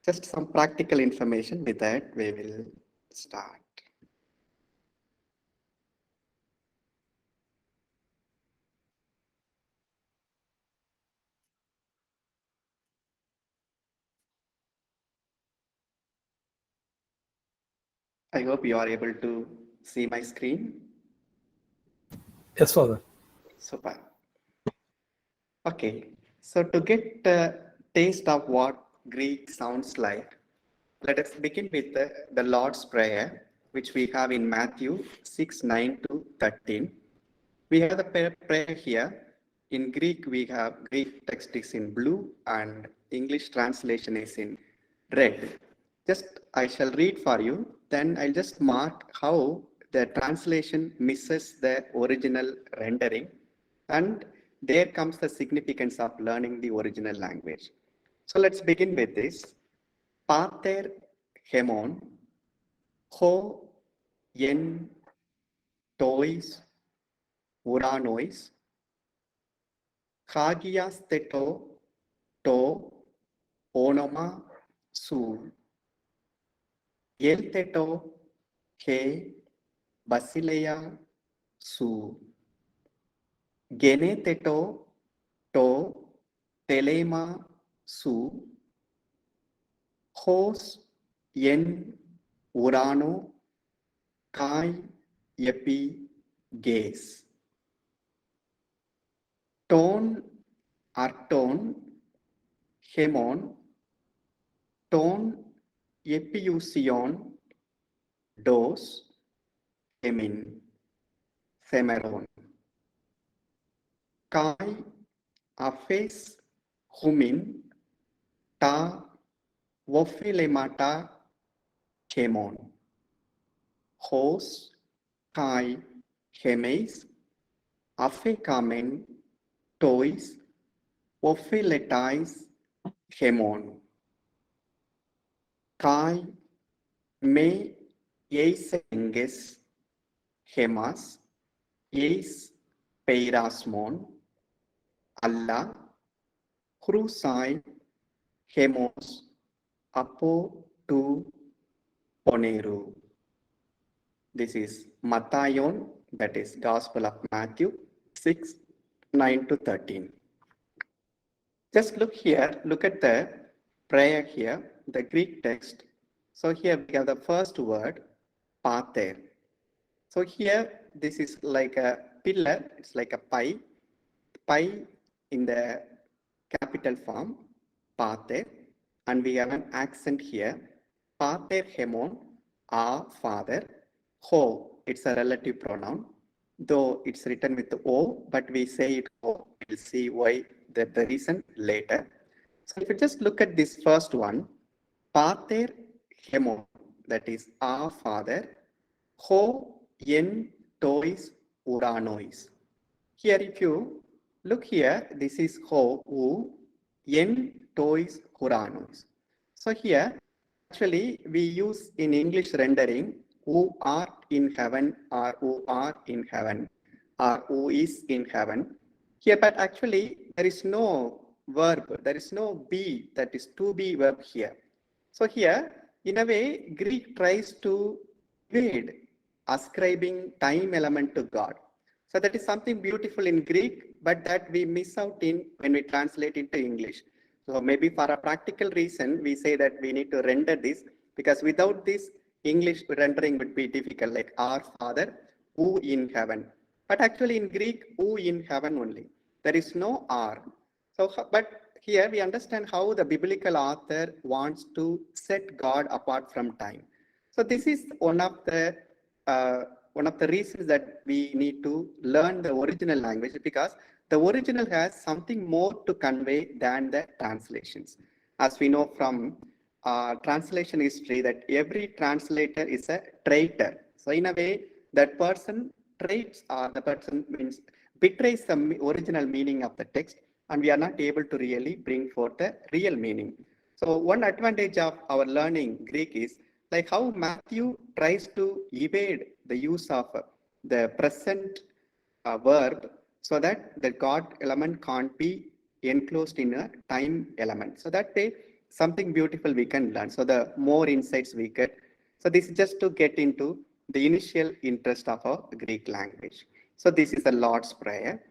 Just some practical information. With that, we will start. I hope you are able to see my screen. Yes, Father. Super. Okay, so to get a taste of what Greek sounds like, let us begin with the Lord's Prayer, which we have in Matthew 6:9 to 13. We have the prayer here. In Greek, we have Greek text is in blue and English translation is in red. Just I shall read for you, then I'll just mark how the translation misses the original rendering, and there comes the significance of learning the original language. So let's begin with this. Pater hemon, ho en tois uranois, hagias theto to onoma su, el theto he basileia su, gene theto to telema su, hos en urano kai epi ges. Ton arton hemon, ton epiousion dos hemin themeron. Kai aphes humin ta vophilemata hemon. Hos kai hemes aphecamen tois vophiletais hemon. Kai me eisenges hemas eis peirasmon alla chrusai hemos apo tu poneru. This is Matthew, that is Gospel of Matthew 6:9 to 13. Just look here, look at the prayer here, the Greek text. So here we have the first word, pater. So here, this is like a pillar, it's like a pi in the capital form, pater, and we have an accent here, pater hemon, our father, ho, it's a relative pronoun, though it's written with O, but we say it ho. We'll see why the reason later. So if you just look at this first one, pater hemon, that is our father, ho en tois uranois. Here if you look here, this is ho, u, en tois uranois. So here, actually we use in English rendering, who art in heaven or who are in heaven or who is in heaven. Here, but actually there is no verb, there is no be, that is to be verb here. So here, in a way, Greek tries to evade ascribing time element to God. So that is something beautiful in Greek, but that we miss out in when we translate into English. So maybe for a practical reason, we say that we need to render this, because without this, English rendering would be difficult, like our Father, who in heaven. But actually in Greek, who in heaven only. There is no R. So, but here we understand how the biblical author wants to set God apart from time. So this is one of the reasons that we need to learn the original language, because the original has something more to convey than the translations. As we know from translation history, that every translator is a traitor. So in a way, that person traits, or the person means betrays the original meaning of the text, and we are not able to really bring forth the real meaning. So one advantage of our learning Greek is like how Matthew tries to evade the use of the present verb, so that the God element can't be enclosed in a time element. So that way, something beautiful we can learn. So the more insights we get. So this is just to get into the initial interest of our Greek language. So this is the Lord's Prayer.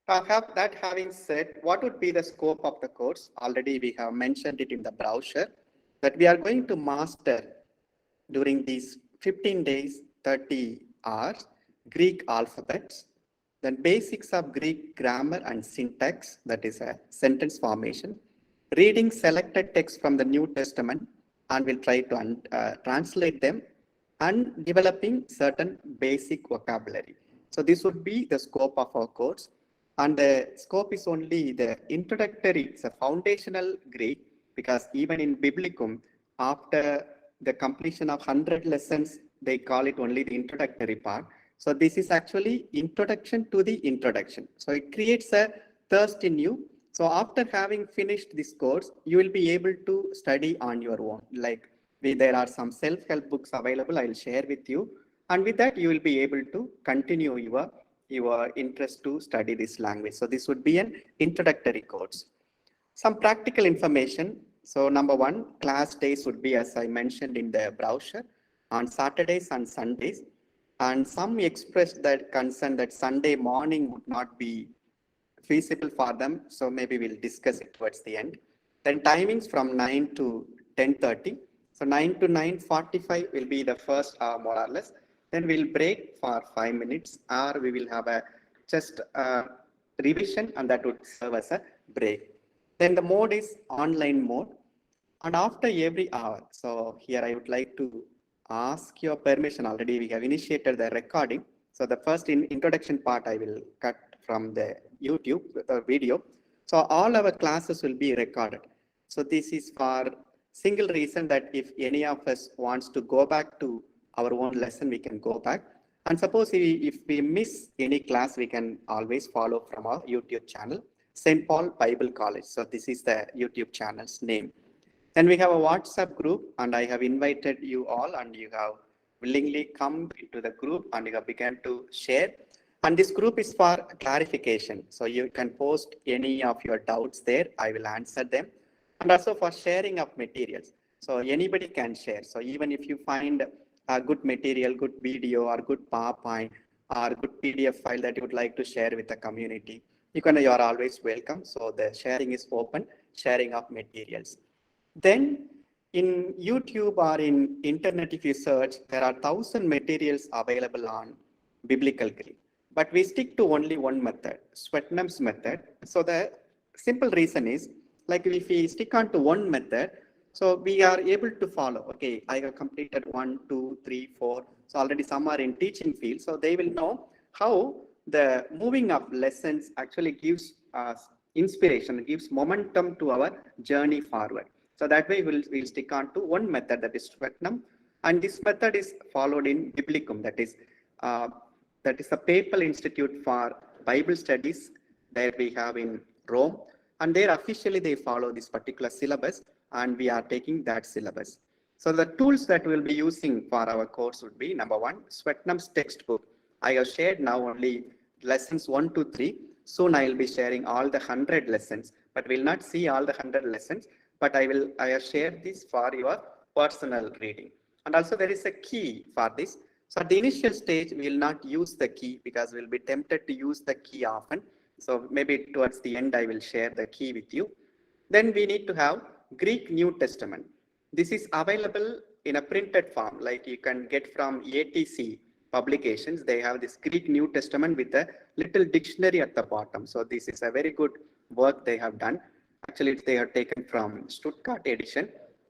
Having said, what would be the scope of the course? Already we have mentioned it in the brochure that we are going to master during these 15 days, 30 hours, Greek alphabets, then basics of Greek grammar and syntax, that is a sentence formation, reading selected texts from the New Testament, and we'll try to translate them, and developing certain basic vocabulary. So this would be the scope of our course. And the scope is only the introductory, it's a foundational Greek, because even in Biblicum, after the completion of 100 lessons, they call it only the introductory part. So this is actually introduction to the introduction. So it creates a thirst in you. So after having finished this course, you will be able to study on your own. Like there are some self-help books available, I'll share with you. And with that, you will be able to continue your interest to study this language. So this would be an introductory course. Some practical information. So number one, class days would be, as I mentioned in the brochure, on Saturdays and Sundays. And some expressed that concern that Sunday morning would not be feasible for them. So maybe we'll discuss it towards the end. Then timings from 9 to 10:30. So 9 to 9:45 will be the first hour more or less. Then we'll break for 5 minutes, or we will have a just revision, and that would serve as a break. Then the mode is online mode. And after every hour, so here I would like to ask your permission. Already we have initiated the recording. So the first introduction part I will cut from the YouTube video. So all our classes will be recorded. So this is for single reason that if any of us wants to go back to our own lesson, we can go back. And suppose if we miss any class, we can always follow from our YouTube channel, St. Paul Bible College. So this is the YouTube channel's name. Then we have a WhatsApp group, and I have invited you all, and you have willingly come into the group, and you have begun to share. And this group is for clarification. So you can post any of your doubts there. I will answer them. And also for sharing of materials. So anybody can share. So even if you find a good material, good video, or good PowerPoint, or good PDF file that you would like to share with the community, you are always welcome. So the sharing is open, sharing of materials. Then in YouTube or in internet, if you search, there are 1,000 materials available on biblical Greek. But we stick to only one method, Swetnam's method. So the simple reason is, like if we stick on to one method, so we are able to follow. Okay, I have completed 1, 2, 3, 4. So already some are in teaching field. So they will know how the moving of lessons actually gives us inspiration, gives momentum to our journey forward. So that way we'll stick on to one method, that is Swetnam. And this method is followed in Biblicum, that is the Papal Institute for Bible Studies that we have in Rome. And there officially they follow this particular syllabus, and we are taking that syllabus. So the tools that we'll be using for our course would be, number one, Swetnam's textbook. I have shared now only lessons 1 to 3. Soon I will be sharing all the 100 lessons, but we'll not see all the 100 lessons, but I have shared this for your personal reading. And also there is a key for this. So at the initial stage, we will not use the key because we'll be tempted to use the key often. So maybe towards the end, I will share the key with you. Then we need to have Greek New Testament. This is available in a printed form, like you can get from ATC publications. They have this Greek New Testament with a little dictionary at the bottom. So this is a very good work they have done. Actually, they have taken from Stuttgart edition,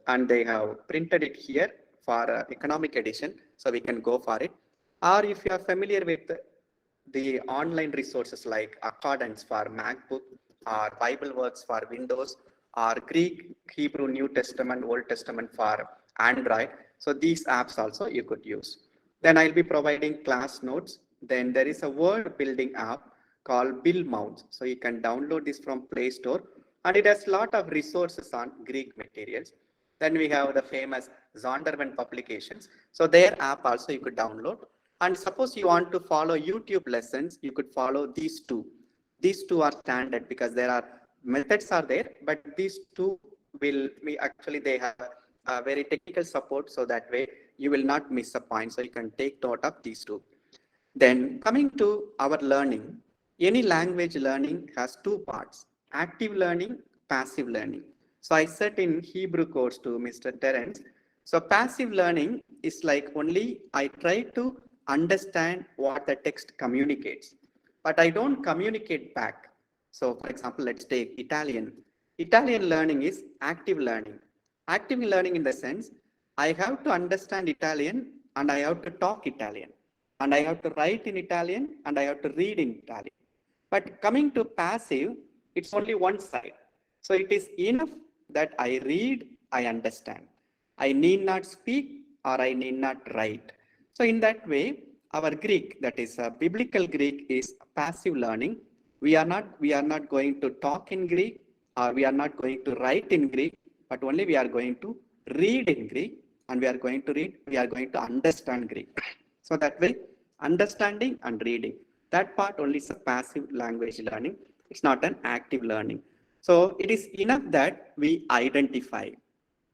and they have printed it here for economic edition. So we can go for it. Or if you are familiar with the online resources like Accordance for MacBook, or Bible Works for Windows, or Greek, Hebrew, New Testament, Old Testament for Android. So these apps also you could use. Then I'll be providing class notes. Then there is a word building app called Bill Mounts. So you can download this from Play Store, and it has a lot of resources on Greek materials. Then we have the famous Zondervan publications. So their app also you could download. And suppose you want to follow YouTube lessons, you could follow these two. These two are standard because there are methods are there, but these two they have very technical support, so that way you will not miss a point. So you can take note of these two. Then coming to our learning, any language learning has two parts: active learning, passive learning. So I said in Hebrew course to Mr. Terence, so passive learning is like only I try to understand what the text communicates, but I don't communicate back. So for example, let's take Italian. Italian learning is active learning. Active learning in the sense, I have to understand Italian and I have to talk Italian and I have to write in Italian and I have to read in Italian. But coming to passive, it's only one side. So it is enough that I read, I understand. I need not speak or I need not write. So in that way, our Greek, that is biblical Greek, is passive learning. We are not going to talk in Greek, or we are not going to write in Greek, but only we are going to read in Greek, and we are going to understand Greek. So that way, understanding and reading, that part only is a passive language learning. It's not an active learning. So it is enough that we identify.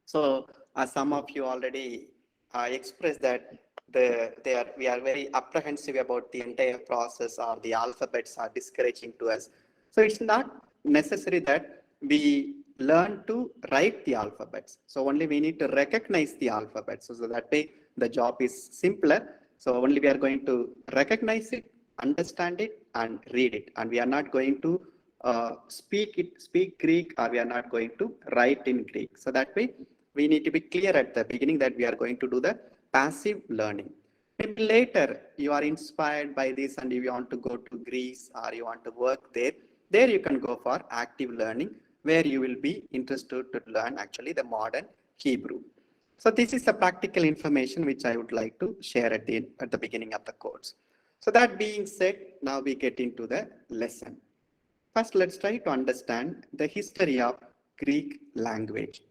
So some of you already expressed that we are very apprehensive about the entire process, or the alphabets are discouraging to us. So it's not necessary that we learn to write the alphabets. So only we need to recognize the alphabets. So that way the job is simpler. So only we are going to recognize it, understand it, and read it. And we are not going to speak Greek, or we are not going to write in Greek. So that way we need to be clear at the beginning that we are going to do the passive learning. Maybe later you are inspired by this and you want to go to Greece or you want to work there you can go for active learning, where you will be interested to learn actually the modern Hebrew. So this is the practical information which I would like to share at the beginning of the course. So that being said, now we get into the lesson. First, let's try to understand the history of Greek language.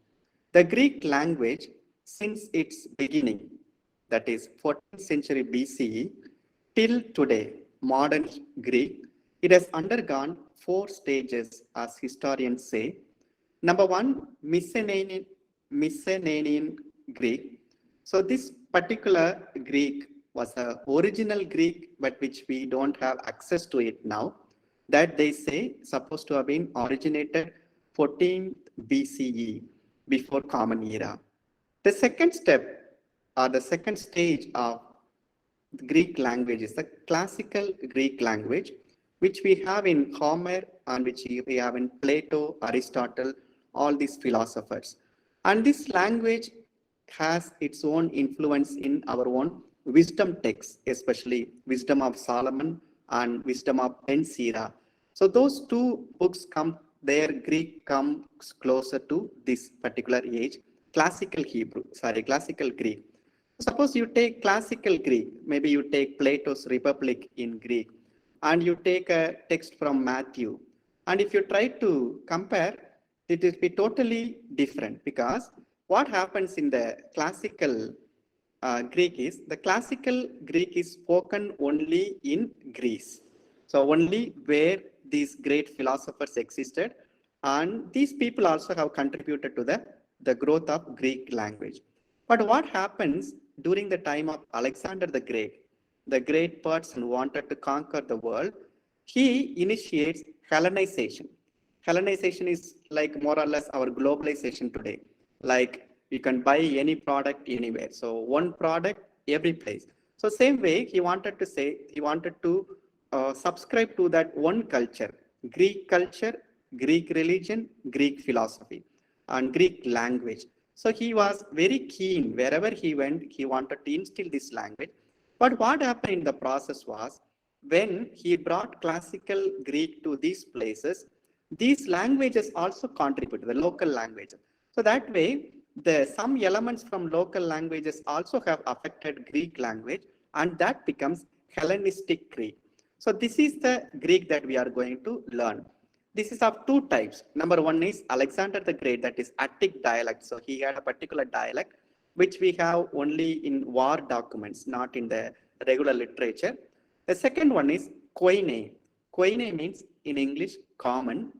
The Greek language, since its beginning, that is 14th century BCE, till today, modern Greek, it has undergone 4 stages, as historians say. Number one, Mycenaean Greek. So this particular Greek was the original Greek, but which we don't have access to it now. That they say supposed to have been originated 14th BCE, before Common Era. The second step, or the second stage of the Greek language, is the classical Greek language, which we have in Homer and which we have in Plato, Aristotle, all these philosophers. And this language has its own influence in our own wisdom texts, especially Wisdom of Solomon and Wisdom of Ben Sira. So those two books their Greek comes closer to this particular age, classical Greek. Suppose you take classical Greek, maybe you take Plato's Republic in Greek, and you take a text from Matthew. And if you try to compare, it will be totally different, because what happens in the classical Greek is, the classical Greek is spoken only in Greece. So only where these great philosophers existed, and these people also have contributed to the growth of Greek language. But what happens during the time of Alexander the great person wanted to conquer the world, he initiates Hellenization. Hellenization is like more or less our globalization today. Like you can buy any product anywhere. So one product, every place. So same way, he wanted to subscribe to that one culture, Greek culture, Greek religion, Greek philosophy, and Greek language. So he was very keen, wherever he went, he wanted to instill this language. But what happened in the process was, when he brought classical Greek to these places, these languages also contributed, the local languages. So that way, some elements from local languages also have affected Greek language, and that becomes Hellenistic Greek. So this is the Greek that we are going to learn. This is of two types. Number one is Alexander the Great, that is Attic dialect. So he had a particular dialect, which we have only in war documents, not in the regular literature. The second one is Koine. Koine means in English common,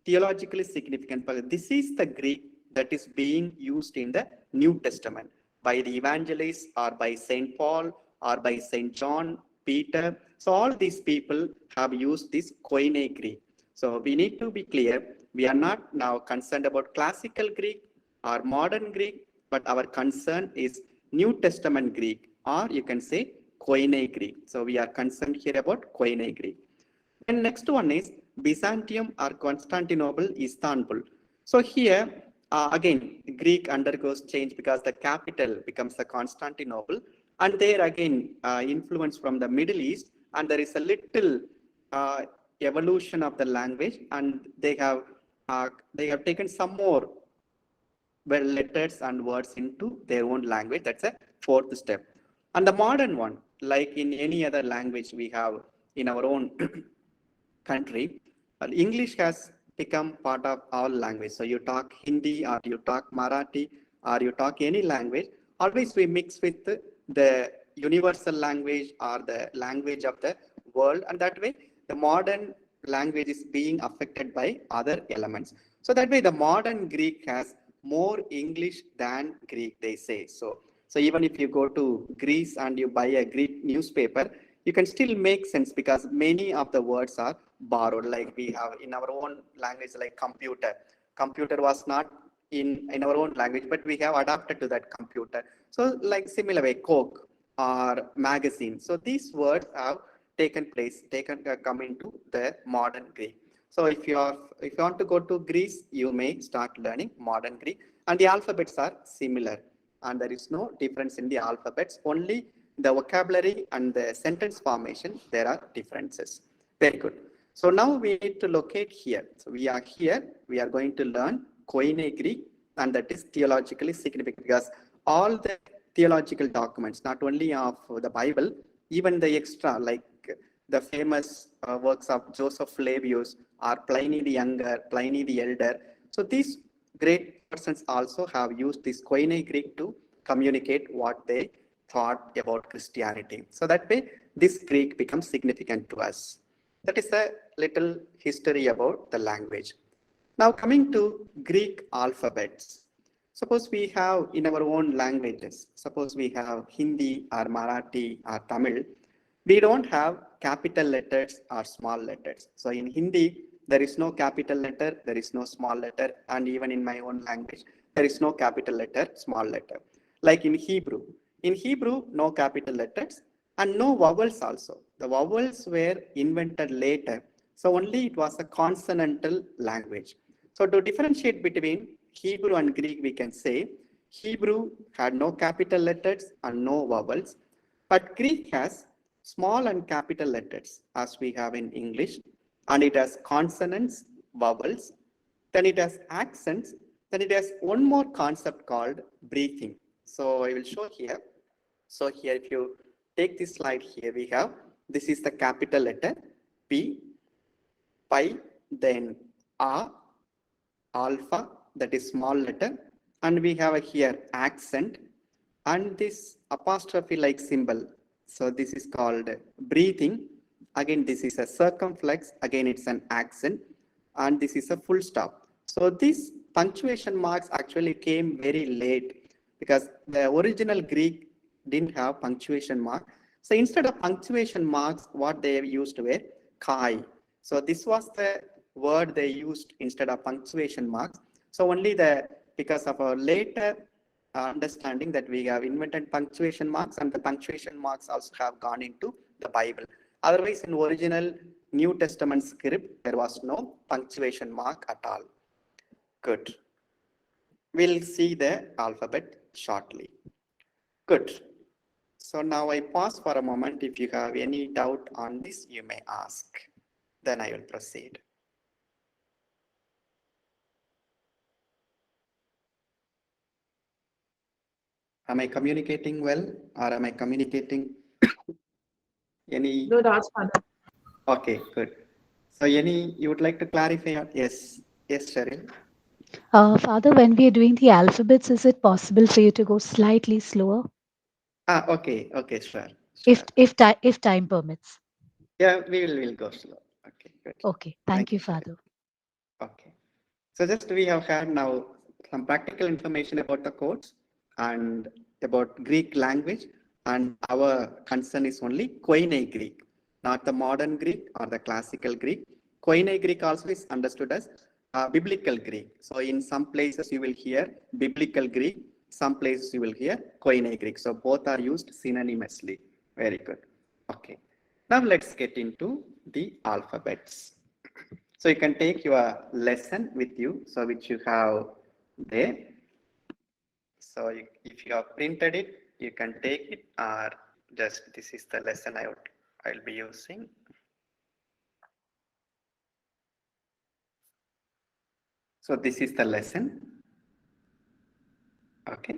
theologically significant. But this is the Greek that is being used in the New Testament by the evangelists or by Saint Paul or by Saint John, Peter. So all these people have used this Koine Greek. So we need to be clear, we are not now concerned about classical Greek or modern Greek, but our concern is New Testament Greek, or you can say Koine Greek. So we are concerned here about Koine Greek. And next one is Byzantium or Constantinople, Istanbul. So here, again, Greek undergoes change because the capital becomes the Constantinople. And there again, influence from the Middle East. And there is a little evolution of the language. And they have taken some more letters and words into their own language. That's a fourth step. And the modern one, like in any other language we have in our own country, English has become part of our language. So you talk Hindi or you talk Marathi or you talk any language, always we mix with the universal language or the language of the world, and that way the modern language is being affected by other elements. So that way the modern Greek has more English than Greek, they say. So even if you go to Greece and you buy a Greek newspaper, you can still make sense because many of the words are borrowed. Like we have in our own language, like computer. Computer was not in our own language, but we have adapted to that computer. So like similar way, Coke or magazine. So these words have come into the modern Greek. So if you want to go to Greece, you may start learning modern Greek, and the alphabets are similar, and there is no difference in the alphabets. Only the vocabulary and the sentence formation, there are differences. Very good. So now we need to locate here. So we are here. We are going to learn Koine Greek, and that is theologically significant because all the theological documents, not only of the Bible, even the extra, like the famous works of Joseph Flavius or Pliny the Younger, Pliny the Elder. So these great persons also have used this Koine Greek to communicate what they thought about Christianity. So that way, this Greek becomes significant to us. That is a little history about the language. Now coming to Greek alphabets. Suppose we have in our own languages, suppose we have Hindi or Marathi or Tamil, we don't have capital letters or small letters. So in Hindi, there is no capital letter, there is no small letter, and even in my own language, there is no capital letter, small letter. Like in Hebrew, no capital letters and no vowels also. The vowels were invented later, so only it was a consonantal language. So to differentiate between Hebrew and Greek, we can say Hebrew had no capital letters and no vowels, but Greek has small and capital letters as we have in English, and it has consonants, vowels, then it has accents, then it has one more concept called breathing. So I will show here. So here, if you take this slide here, we have, this is the capital letter P, pi, then A, alpha, that is small letter, and we have here accent, and this apostrophe like symbol. So this is called breathing. Again, this is a circumflex. Again, it's an accent, and this is a full stop. So these punctuation marks actually came very late because the original Greek didn't have punctuation mark. So instead of punctuation marks, what they used were chi. So this was the word they used instead of punctuation marks. So only because of a later understanding that we have invented punctuation marks, and the punctuation marks also have gone into the Bible. Otherwise, in original New Testament script, there was no punctuation mark at all. Good. We'll see the alphabet shortly. Good. So now I pause for a moment. If you have any doubt on this, you may ask. Then I will proceed. Am I communicating well, or am I communicating any? Good, Father. Okay, good. So any, you would like to clarify? Yes, Cheryl. Father, when we are doing the alphabets, is it possible for you to go slightly slower? Okay, sure. If time permits. Yeah, we'll go slow. Okay, good. Okay, thank you, Father. Okay. So just we have had now some practical information about the codes and about Greek language. And our concern is only Koine Greek, not the modern Greek or the classical Greek. Koine Greek also is understood as biblical Greek. So in some places you will hear biblical Greek, some places you will hear Koine Greek. So both are used synonymously. Very good. Okay. Now let's get into the alphabets. So you can take your lesson with you, so which you have there. So if you have printed it, you can take it, or just this is the lesson I'll be using. So this is the lesson. Okay,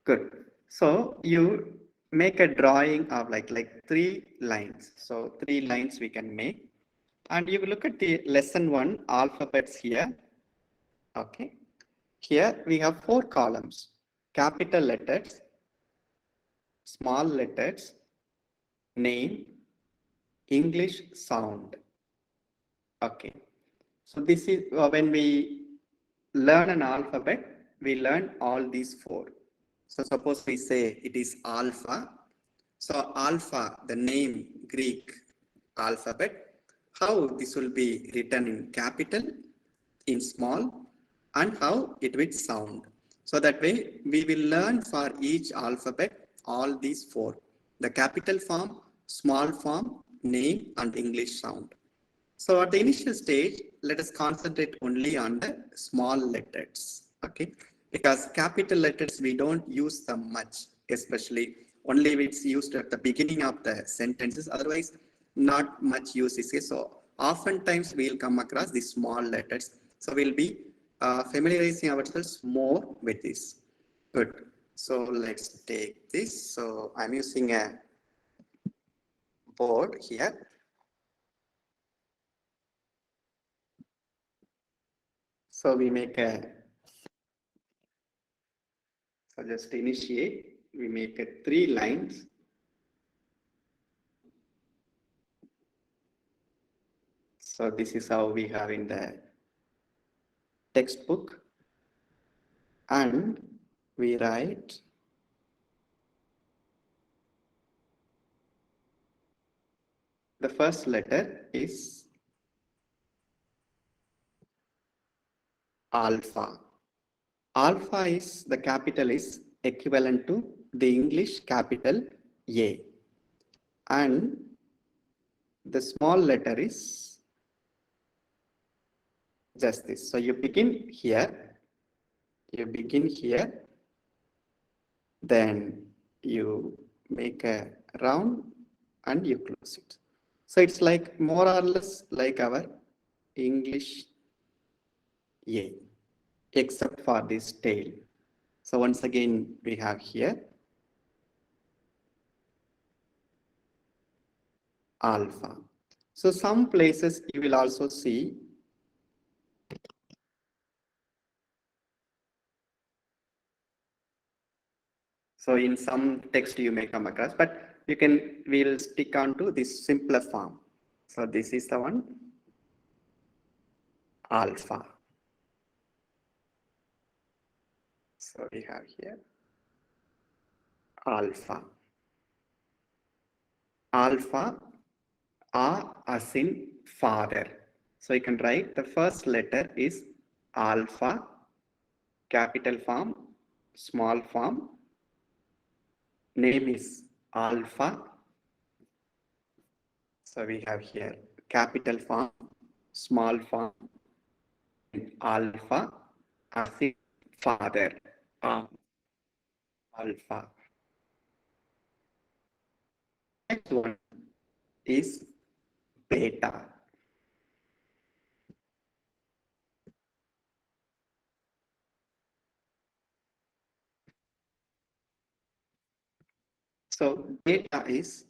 good. So you make a drawing of like 3 lines. So 3 lines we can make. And you look at the lesson 1 alphabets here. Okay, here we have 4 columns: capital letters, small letters, name, English sound. Okay, so this is when we learn an alphabet, we learn all these 4. So suppose we say it is alpha. So alpha, the name Greek alphabet, how this will be written in capital, in small, and how it will sound. So that way we will learn for each alphabet all these 4: the capital form, small form, name, and English sound. So at the initial stage, let us concentrate only on the small letters, okay? Because capital letters, we don't use them much, especially only if it's used at the beginning of the sentences. Otherwise, not much use is here. So oftentimes we'll come across these small letters. So we'll be familiarizing ourselves more with this. Good. So let's take this. So I'm using a board here. So we make a, so just initiate, we make a 3 lines. So this is how we have in the textbook. And we write the first letter is alpha. Alpha is, the capital is equivalent to the English capital A. And the small letter is just this. So you begin here, then you make a round and you close it. So it's like more or less like our English A, except for this tail. So once again, we have here alpha. So some places you will also see so in some text you may come across, but we'll stick on to this simpler form. So this is the one, alpha. So we have here alpha. Alpha, A as in father. So you can write the first letter is alpha, capital form, small form, name is alpha. So we have here capital form, small form, alpha as in father, alpha. Next one is beta. So beta is,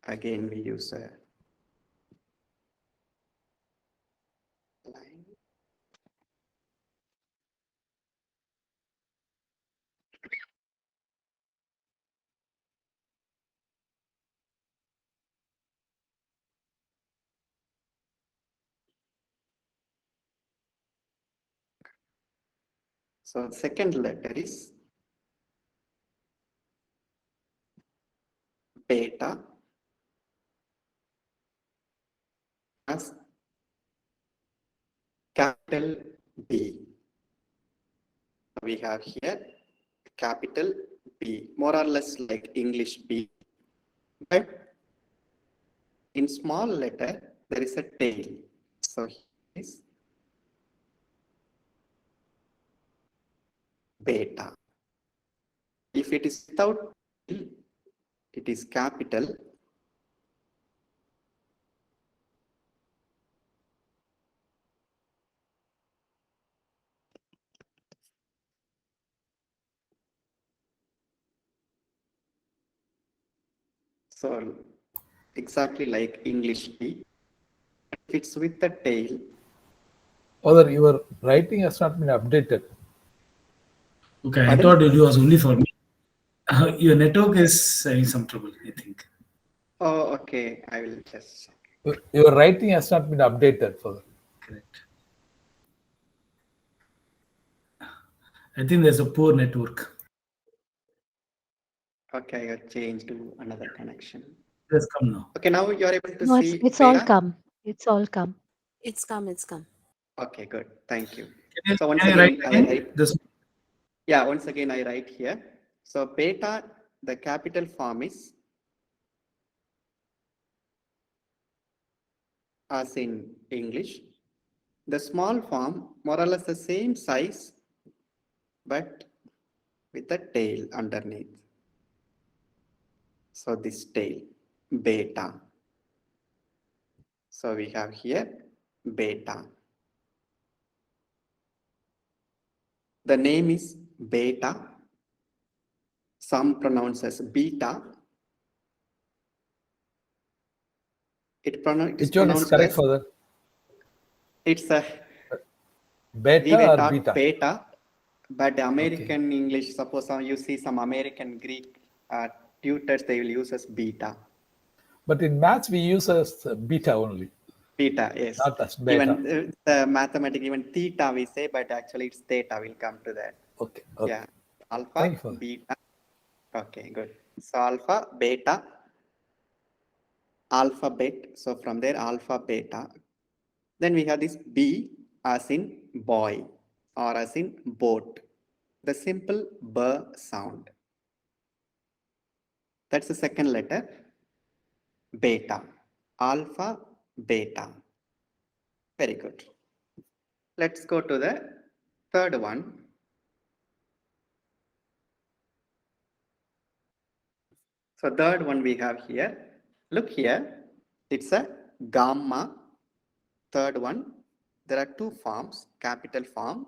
again we use a line. So second letter is beta as capital B. We have here capital B, more or less like English B, but in small letter there is a tail. So here is beta. If it is without tail, it is capital. So exactly like English B. If it's with the tail, Father, your writing has not been updated. Okay, I pardon? thought it was only for me. Your network is having some trouble, I think. Oh, okay. I will just check. Your writing has not been updated, Father. Correct. I think there's a poor network. Okay, I have changed to another connection. Let's come now. Okay, now you are able to No, see it's all beta? come. It's all come. It's come. Okay, good. Thank you. Can So once you write again, I again? write. This. Yeah, once again, I write here. So beta, the capital form is as in English. The small form, more or less the same size, but with a tail underneath. So this tail, beta. So we have here beta. The name is beta. Some pronounce as beta. It's Which one is pronounced correct, as, Father? it's a, we Beta were or taught beta? beta, but the American English, suppose you see some American Greek tutors, they will use as beta. But in maths, we use as beta only, Beta, yes. not as beta. Even the mathematics, even theta we say, but actually it's theta. We'll come to that. Okay. Yeah. Alpha, Thank you, Father. beta. Okay, good. So alpha, beta, alphabet. So from there, alpha, beta. Then we have this B as in boy or as in boat. The simple B sound. That's the second letter. Beta. Alpha, beta. Very good. Let's go to the third one. So third one we have here. Look here. It's a gamma. Third one. There are two forms. Capital form.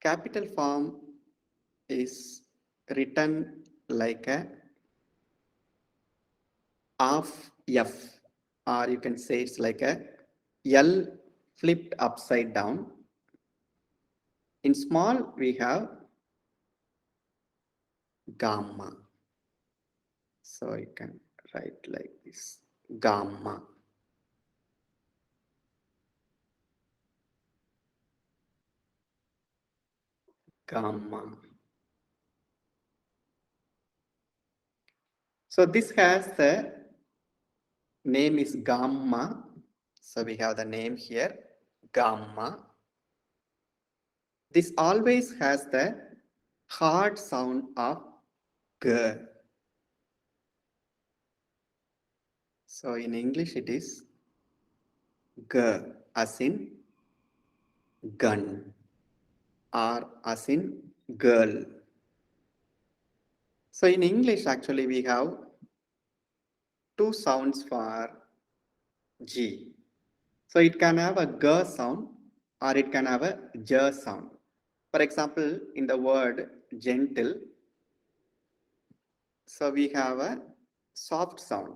Capital form is written like a half F, or you can say it's like a L flipped upside down. In small, we have gamma. So you can write like this, gamma. Gamma. So this has the name is gamma. So we have the name here, gamma. This always has the hard sound of G. So in English it is G as in gun or as in girl. So in English actually we have two sounds for G. So it can have a G sound or it can have a J sound. For example, in the word gentle, so we have a soft sound.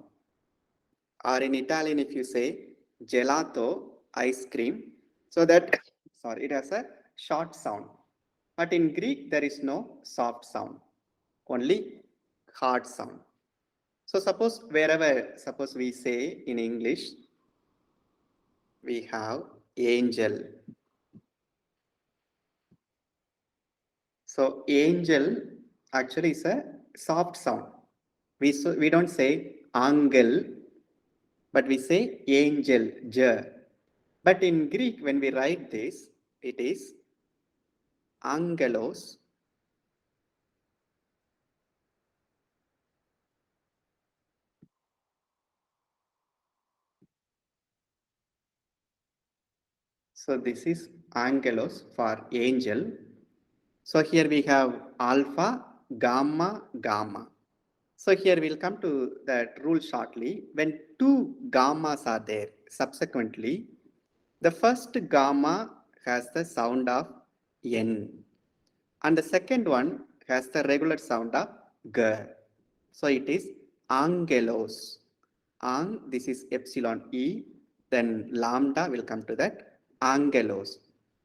Or in Italian, if you say gelato, ice cream, so that, sorry, it has a short sound. But in Greek, there is no soft sound, only hard sound. So suppose we say in English, we have angel. So angel actually is a soft sound. We don't say angel, but we say angel, j. But in Greek, when we write this, it is angelos. So this is angelos for angel. So here we have alpha, gamma, gamma. So here we'll come to that rule shortly. When two gammas are there subsequently, the first gamma has the sound of N and the second one has the regular sound of G. So it is angelos. This is epsilon E, then lambda will come to that, angelos.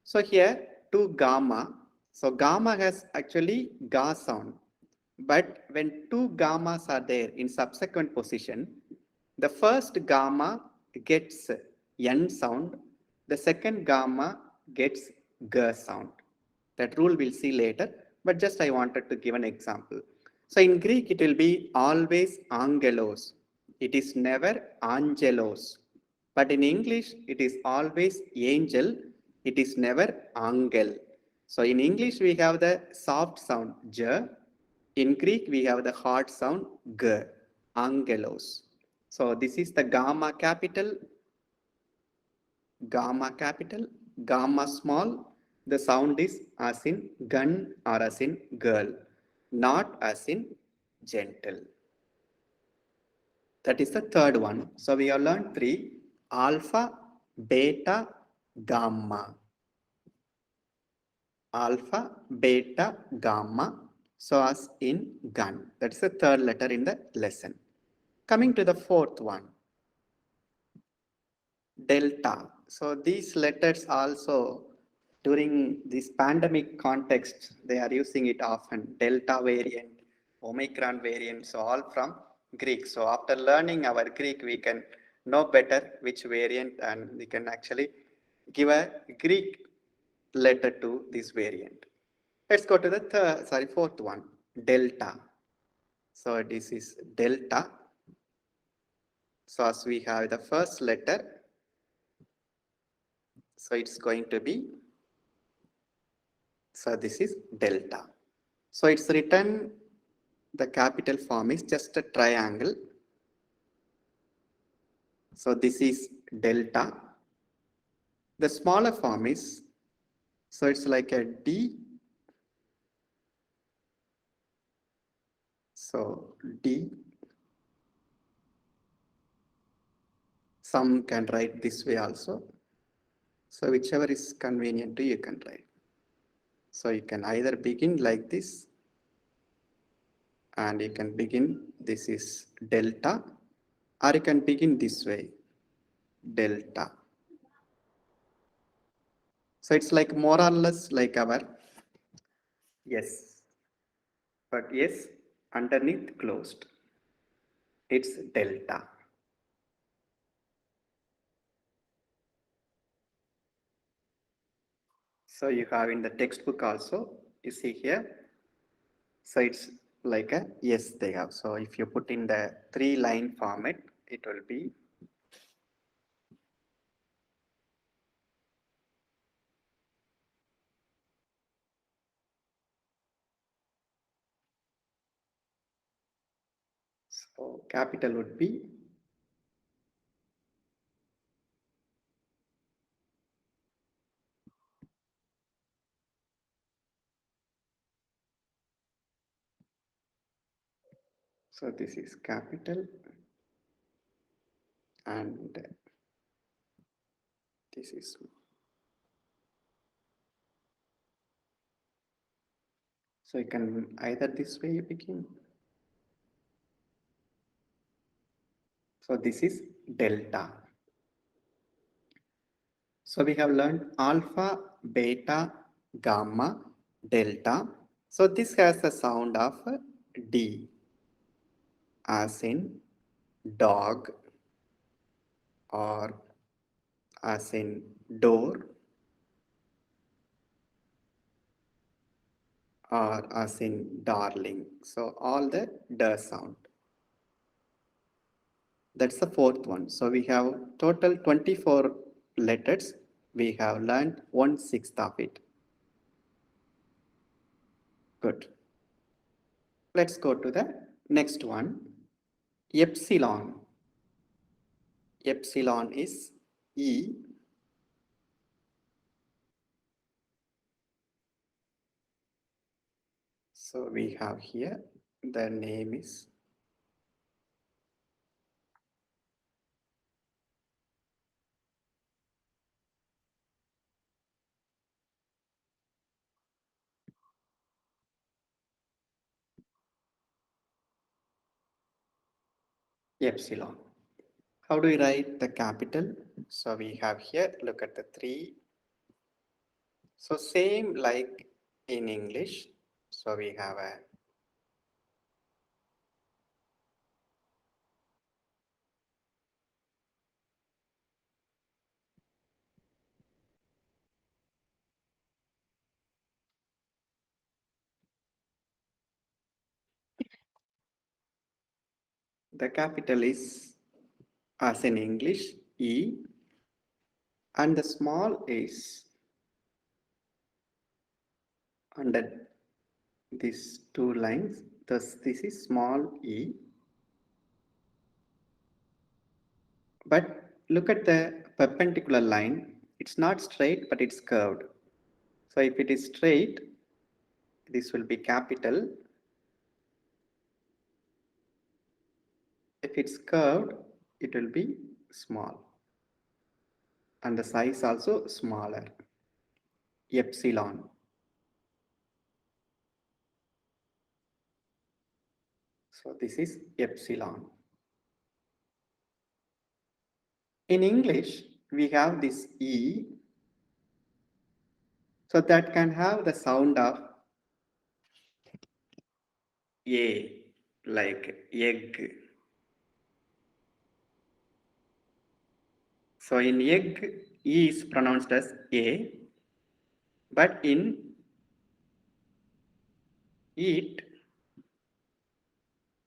So here two gamma. So gamma has actually ga sound. But when two gammas are there in subsequent position, the first gamma gets N sound, the second gamma gets G sound. That rule we'll see later, but just I wanted to give an example. So in Greek, it will be always angelos. It is never angelos. But in English, it is always angel. It is never angel. So in English, we have the soft sound j. In Greek, we have the hard sound g, angelos. So this is the gamma capital, gamma small. The sound is as in gun or as in girl, not as in gentle. That is the third one. So we have learned three: alpha, beta, gamma. Alpha, beta, gamma. So as in gun. That is the third letter in the lesson. Coming to the fourth one, delta. So these letters also during this pandemic context, they are using it often. Delta variant, Omicron variant, so all from Greek. So after learning our Greek, we can know better which variant and we can actually give a Greek letter to this variant. Let's go to the fourth one, delta. So this is delta. So as we have the first letter, so it's going to be, so this is delta. So it's written, the capital form is just a triangle. So this is delta. The smaller form is, so it's like a D. So D. Some can write this way also. So whichever is convenient to you can write. So you can either begin like this, and you can begin, this is delta, or you can begin this way, delta. So it's like more or less like our yes, but yes, underneath closed. It's delta. So you have in the textbook also, you see here. So it's like a yes they have. So if you put in the 3-line format, it will be so capital would be so this is capital and this is so you can either this way you begin. So this is delta. So we have learned alpha, beta, gamma, delta. So this has the sound of D, as in dog, or as in door, or as in darling. So all the D sound. That's the fourth one. So we have total 24 letters. We have learned 1/6 of it. Good. Let's go to the next one. Epsilon. Epsilon is E. So we have here, the name is Epsilon. How do we write the capital? So we have here, look at the three. So same like in English. So we have a the capital is as in English E, and the small is under these two lines. Thus this is small e. But look at the perpendicular line. It's not straight, but it's curved. So if it is straight, this will be capital. If it's curved, it will be small. And the size also smaller. Epsilon. So this is epsilon. In English, we have this E. So that can have the sound of A, like egg. So in egg, E is pronounced as A, but in eat,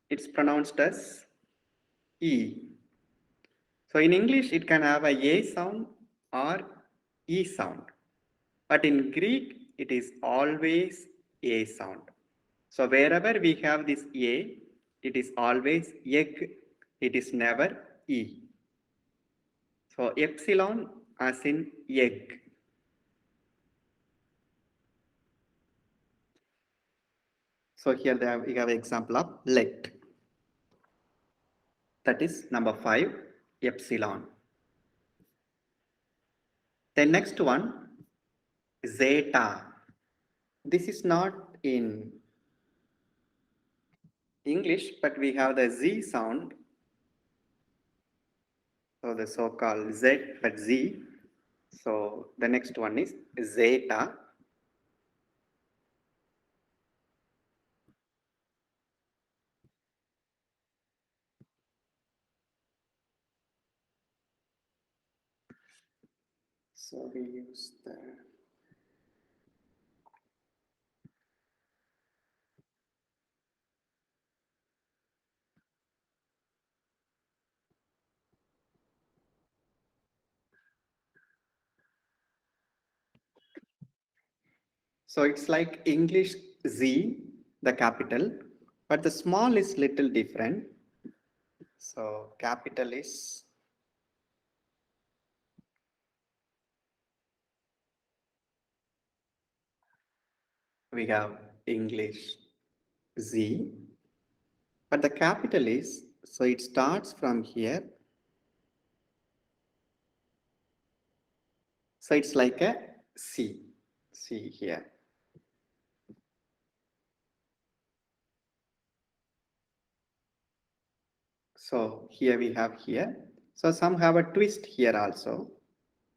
it's pronounced as E. So in English, it can have a sound or E sound, but in Greek, it is always A sound. So wherever we have this A, it is always egg, it is never E. So epsilon as in egg. So here we have an example of let. That is number 5, epsilon. The next one, zeta. This is not in English, but we have the Z sound. So the so-called Z, but Z. So the next one is zeta. So we use the so it's like English Z, the capital, but the small is little different. So capital is we have English Z, but the capital is, so it starts from here. So it's like a C here. So here we have here. So some have a twist here also,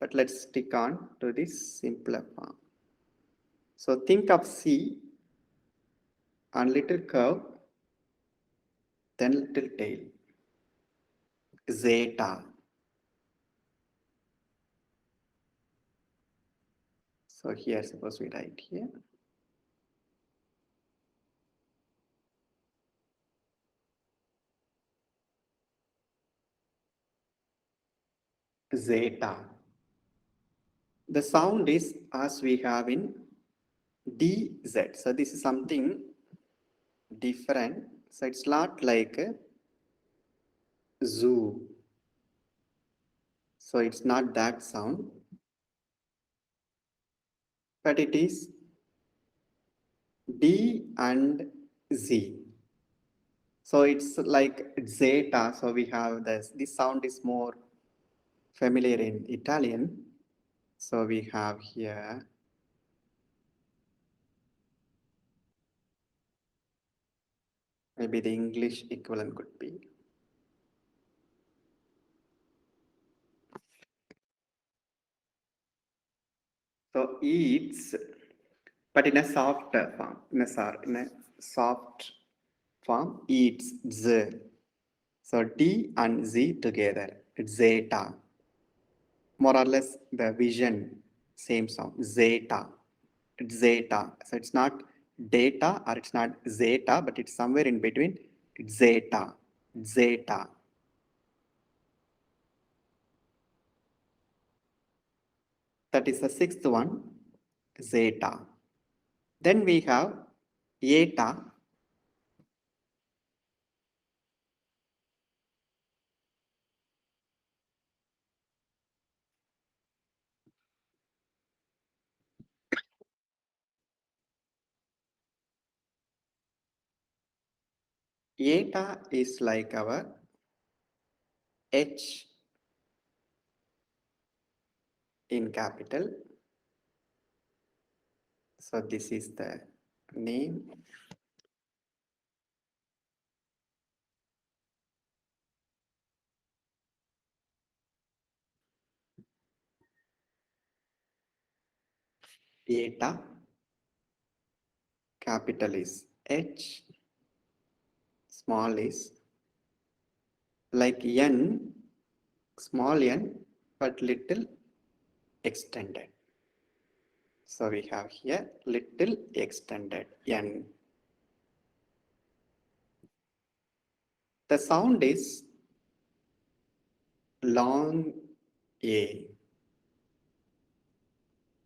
but let's stick on to this simpler form. So think of C and little curve, then little tail. Zeta. So here suppose we write here. Zeta. The sound is as we have in DZ. So this is something different. So it's not like a zoo. So it's not that sound, but it is D and Z. So it's like Zeta. So we have this. This sound is more familiar in Italian. So we have here maybe the English equivalent could be. So eats, but in a softer form, in a soft form, eats, z. So D and Z together, it's Zeta. More or less the vision, same sound, Zeta. It's Zeta. So it's not data or it's not Zeta, but it's somewhere in between. It's Zeta. Zeta. That is the sixth one, Zeta. Then we have Eta. Eta is like our H in capital. So this is the name. Eta, capital is H, small is like N, small n, but little extended. So we have here little extended N. The sound is long A,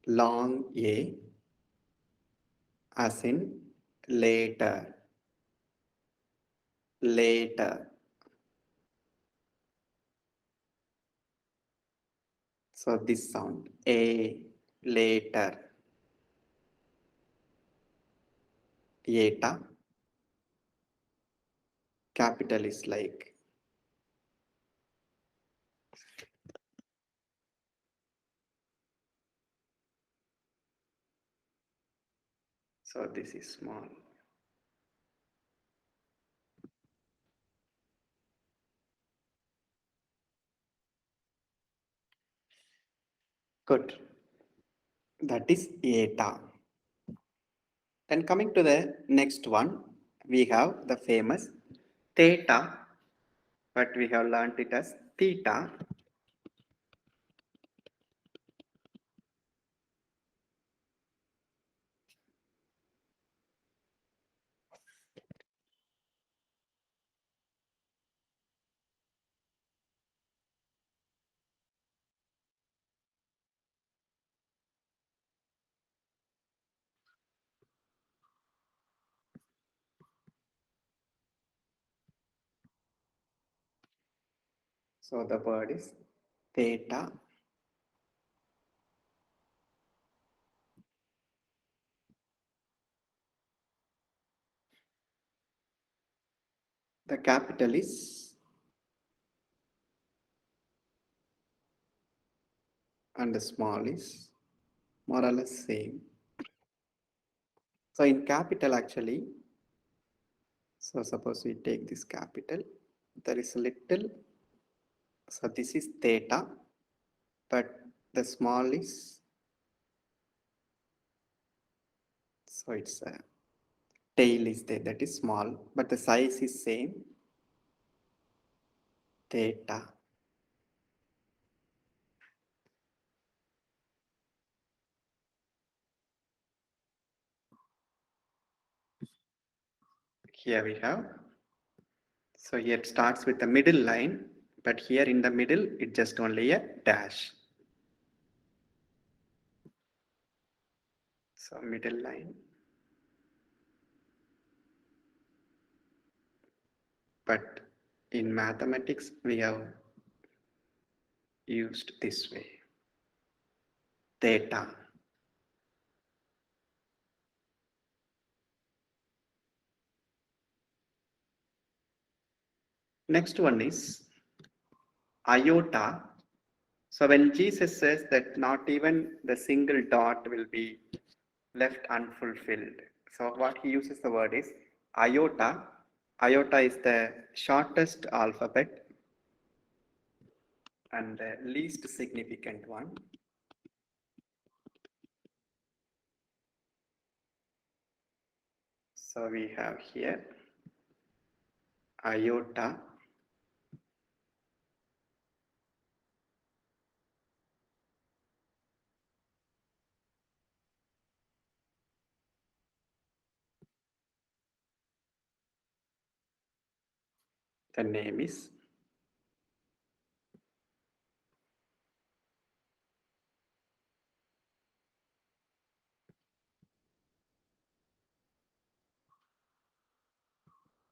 long A, as in later, later. So this sound, A, later, Eta, capital is like so this is small. Good. That is Eta. Then coming to the next one, we have the famous Theta, but we have learned it as Theta. So the word is Theta. The capital is and the small is more or less same. So in capital actually, so suppose we take this capital, there is a little, so this is Theta, but the small is, so it's a tail is there, that is small, but the size is same, Theta. Here we have, so here it starts with the middle line, but here in the middle, it's just only a dash. So middle line. But in mathematics, we have used this way. Theta. Next one is iota. So when Jesus says that not even the single dot will be left unfulfilled. So what he uses the word is iota. Iota is the shortest alphabet and the least significant one. So we have here iota.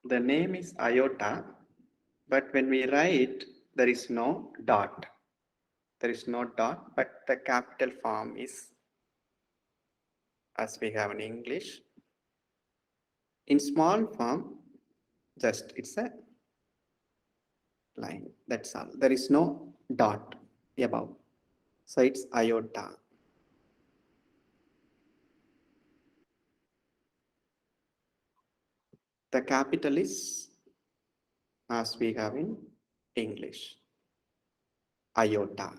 The name is iota, but when we write, there is no dot. There is no dot, but the capital form is as we have in English. In small form, just it's a line. That's all. There is no dot above. So it's iota. The capital is as we have in English. Iota.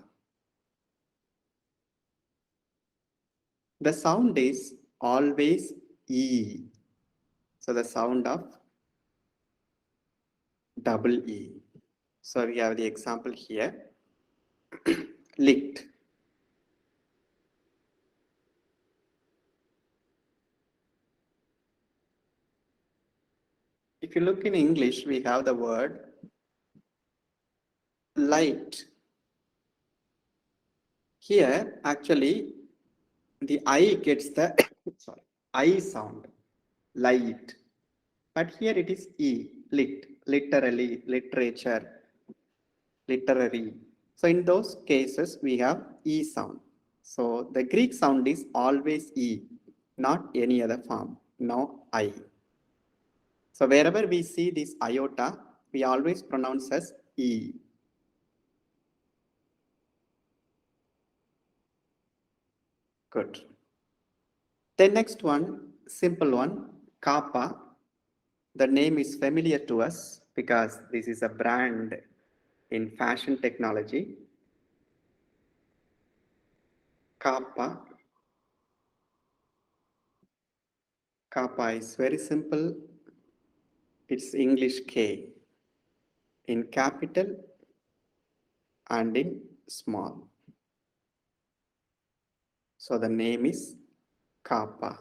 The sound is always E. So the sound of double E. So we have the example here. Lit. If you look in English, we have the word light. Here, actually, the I gets the I sound, light. But here it is E, lit, literally, literature, literary. So in those cases, we have E sound. So the Greek sound is always E, not any other form, no I. So wherever we see this iota, we always pronounce as E. Good. The next one, simple one, Kappa. The name is familiar to us because this is a brand in fashion technology. Kappa. Kappa is very simple. It's English K in capital and in small. So the name is Kappa.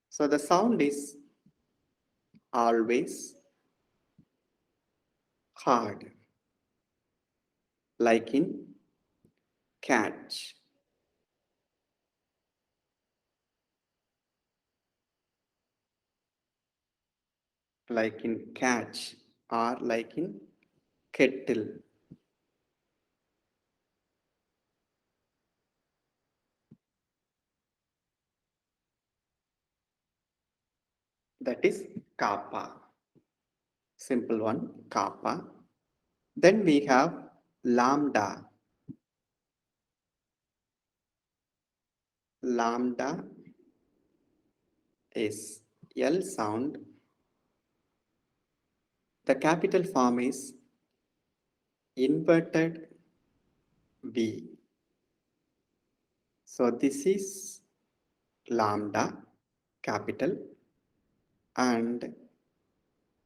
So the sound is always hard, like in catch. Like in catch or like in kettle. That is kappa. Simple one, kappa. Then we have lambda. Lambda is L sound. The capital form is inverted B. So this is lambda, capital, and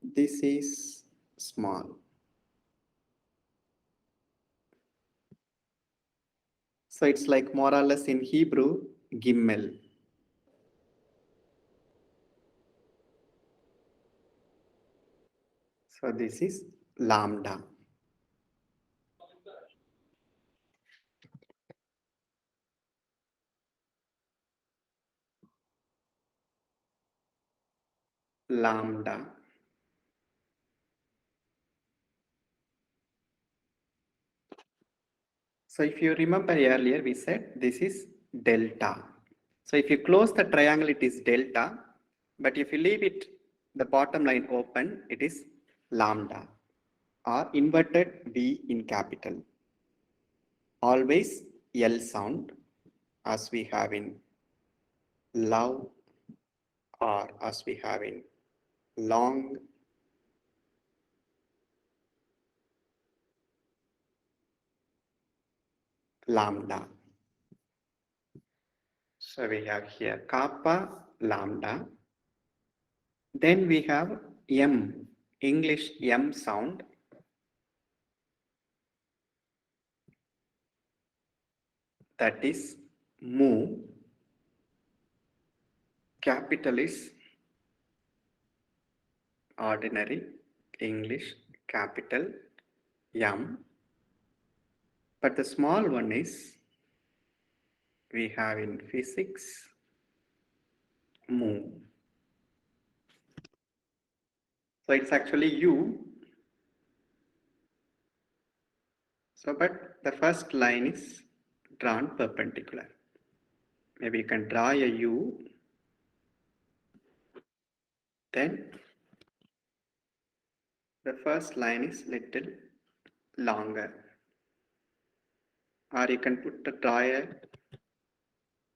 this is small. So it's like more or less in Hebrew, Gimel. So this is lambda. Lambda. So if you remember earlier, we said this is delta. So if you close the triangle, it is delta. But if you leave it, the bottom line open, it is lambda or inverted V in capital. Always L sound as we have in love or as we have in long. Lambda. So we have here kappa, lambda. Then we have M, English M sound. That is mu. Capital is ordinary English capital M. But the small one is we have in physics mu. So it's actually U. So but the first line is drawn perpendicular. Maybe you can draw a U. Then the first line is little longer. Or you can put the draw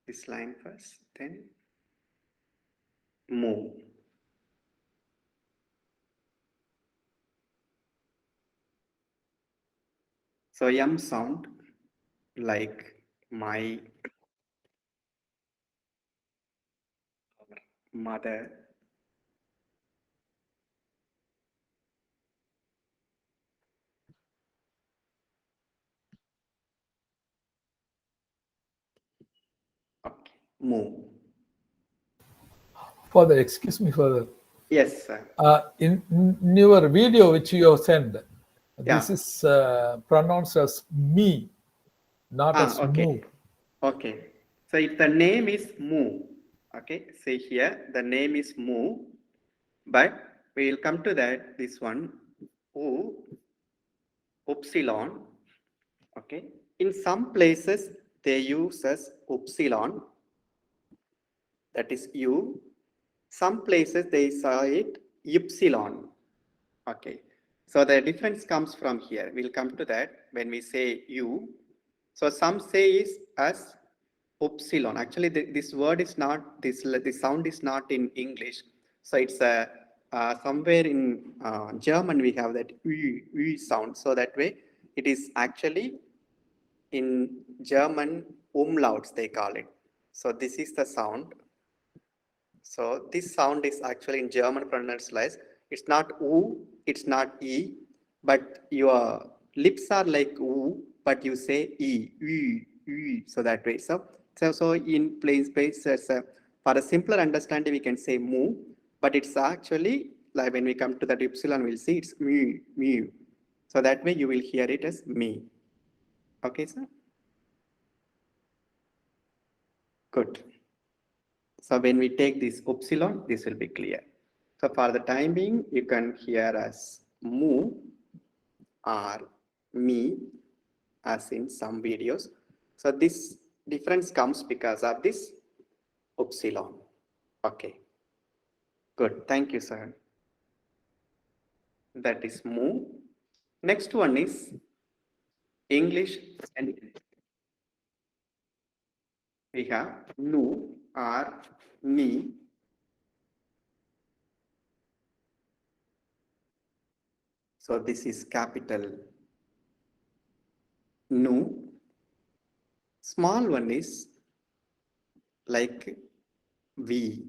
this line first, then move. So M sound like my mother. Okay, move. Father, excuse me, Father. Yes, sir. In your video which you have sent, this Yeah. is pronounced as me, not as Okay. mu. Okay. So if the name is Mu, okay, see here, the name is Mu, but we will come to that, this one, U, Epsilon, okay. In some places, they use as Epsilon, that is U. Some places they saw it Epsilon, okay. So the difference comes from here. We'll come to that when we say U. So some say is as Epsilon. Actually, this word is not, this sound is not in English. So it's somewhere in German we have that U sound. So that way it is actually in German umlauts they call it. So this is the sound. So this sound is actually in German pronounced as, it's not U, it's not E, but your lips are like U, but you say E, U, U, so that way. So in plain space, for a simpler understanding, we can say mu, but it's actually, like when we come to that epsilon, we'll see it's mu, mu. So that way you will hear it as me. Okay, sir? Good. So when we take this epsilon, this will be clear. So for the time being, you can hear as mu or me as in some videos. So this difference comes because of this epsilon. Okay. Good. Thank you, sir. That is mu. Next one is English sentence. We have nu or me. So this is capital nu. Small one is like we.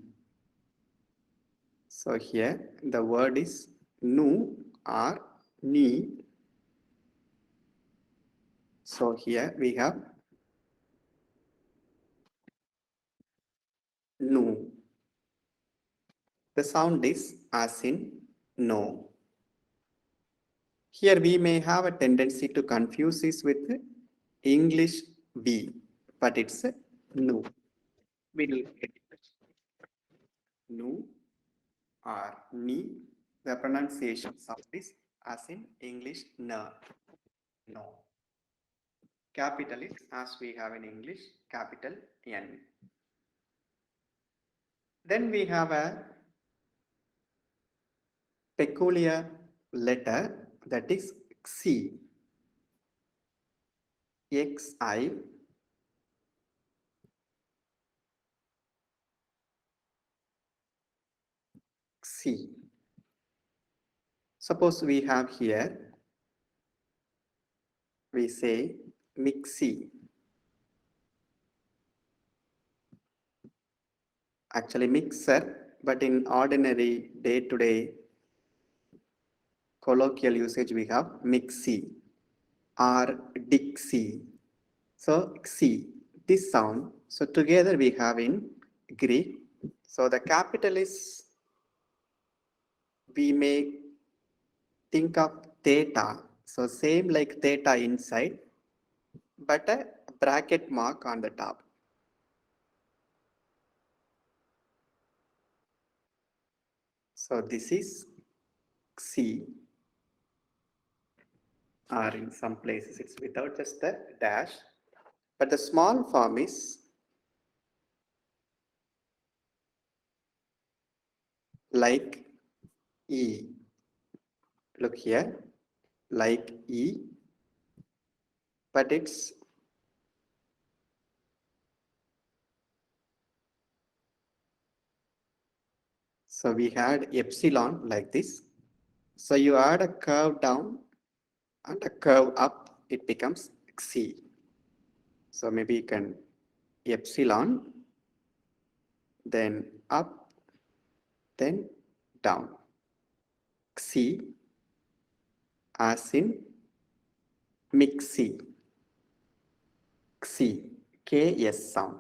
So here the word is nu or ni. So here we have nu. The sound is as in no. Here we may have a tendency to confuse this with English V, but it's a nu. We will get it. Nu or ni. The pronunciation of this as in English na. No. Capital is as we have in English, capital N. Then we have a peculiar letter that is Xi. Xi. Xi. Suppose we have here, we say mixi. Actually mixer, but in ordinary day-to-day colloquial usage we have mixi or dixi. So xi, this sound. So together we have in Greek. So the capital is, we may think of theta. So same like theta inside, but a bracket mark on the top. So this is xi, or in some places it's without just the dash, but the small form is like E. Look here, like E, but it's so we had epsilon like this. So you add a curve down and a curve up, it becomes xi. So maybe you can epsilon, then up, then down. Xi as in mixi. Xi, K-S sound.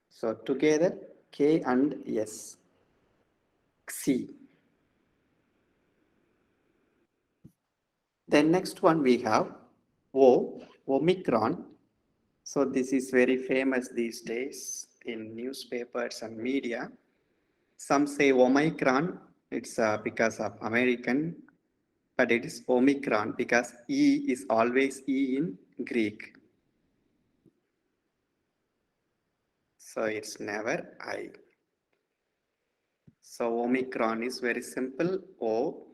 So together K and S. Xi. Then next one we have O, Omicron. So this is very famous these days in newspapers and media. Some say Omicron, it's because of American, but it is Omicron because E is always E in Greek. So it's never I. So Omicron is very simple, O,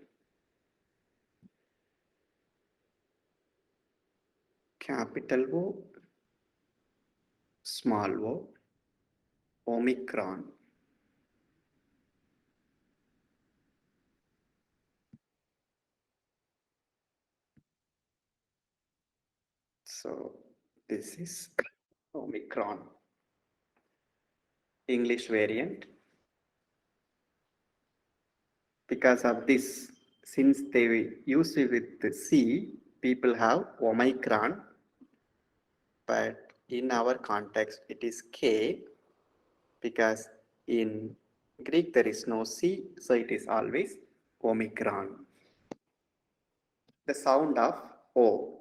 capital O, small o, Omicron. So this is Omicron, English variant. Because of this, since they use it with the C, people have Omicron, but in our context it is K, because in Greek there is no C, so it is always Omicron. The sound of O.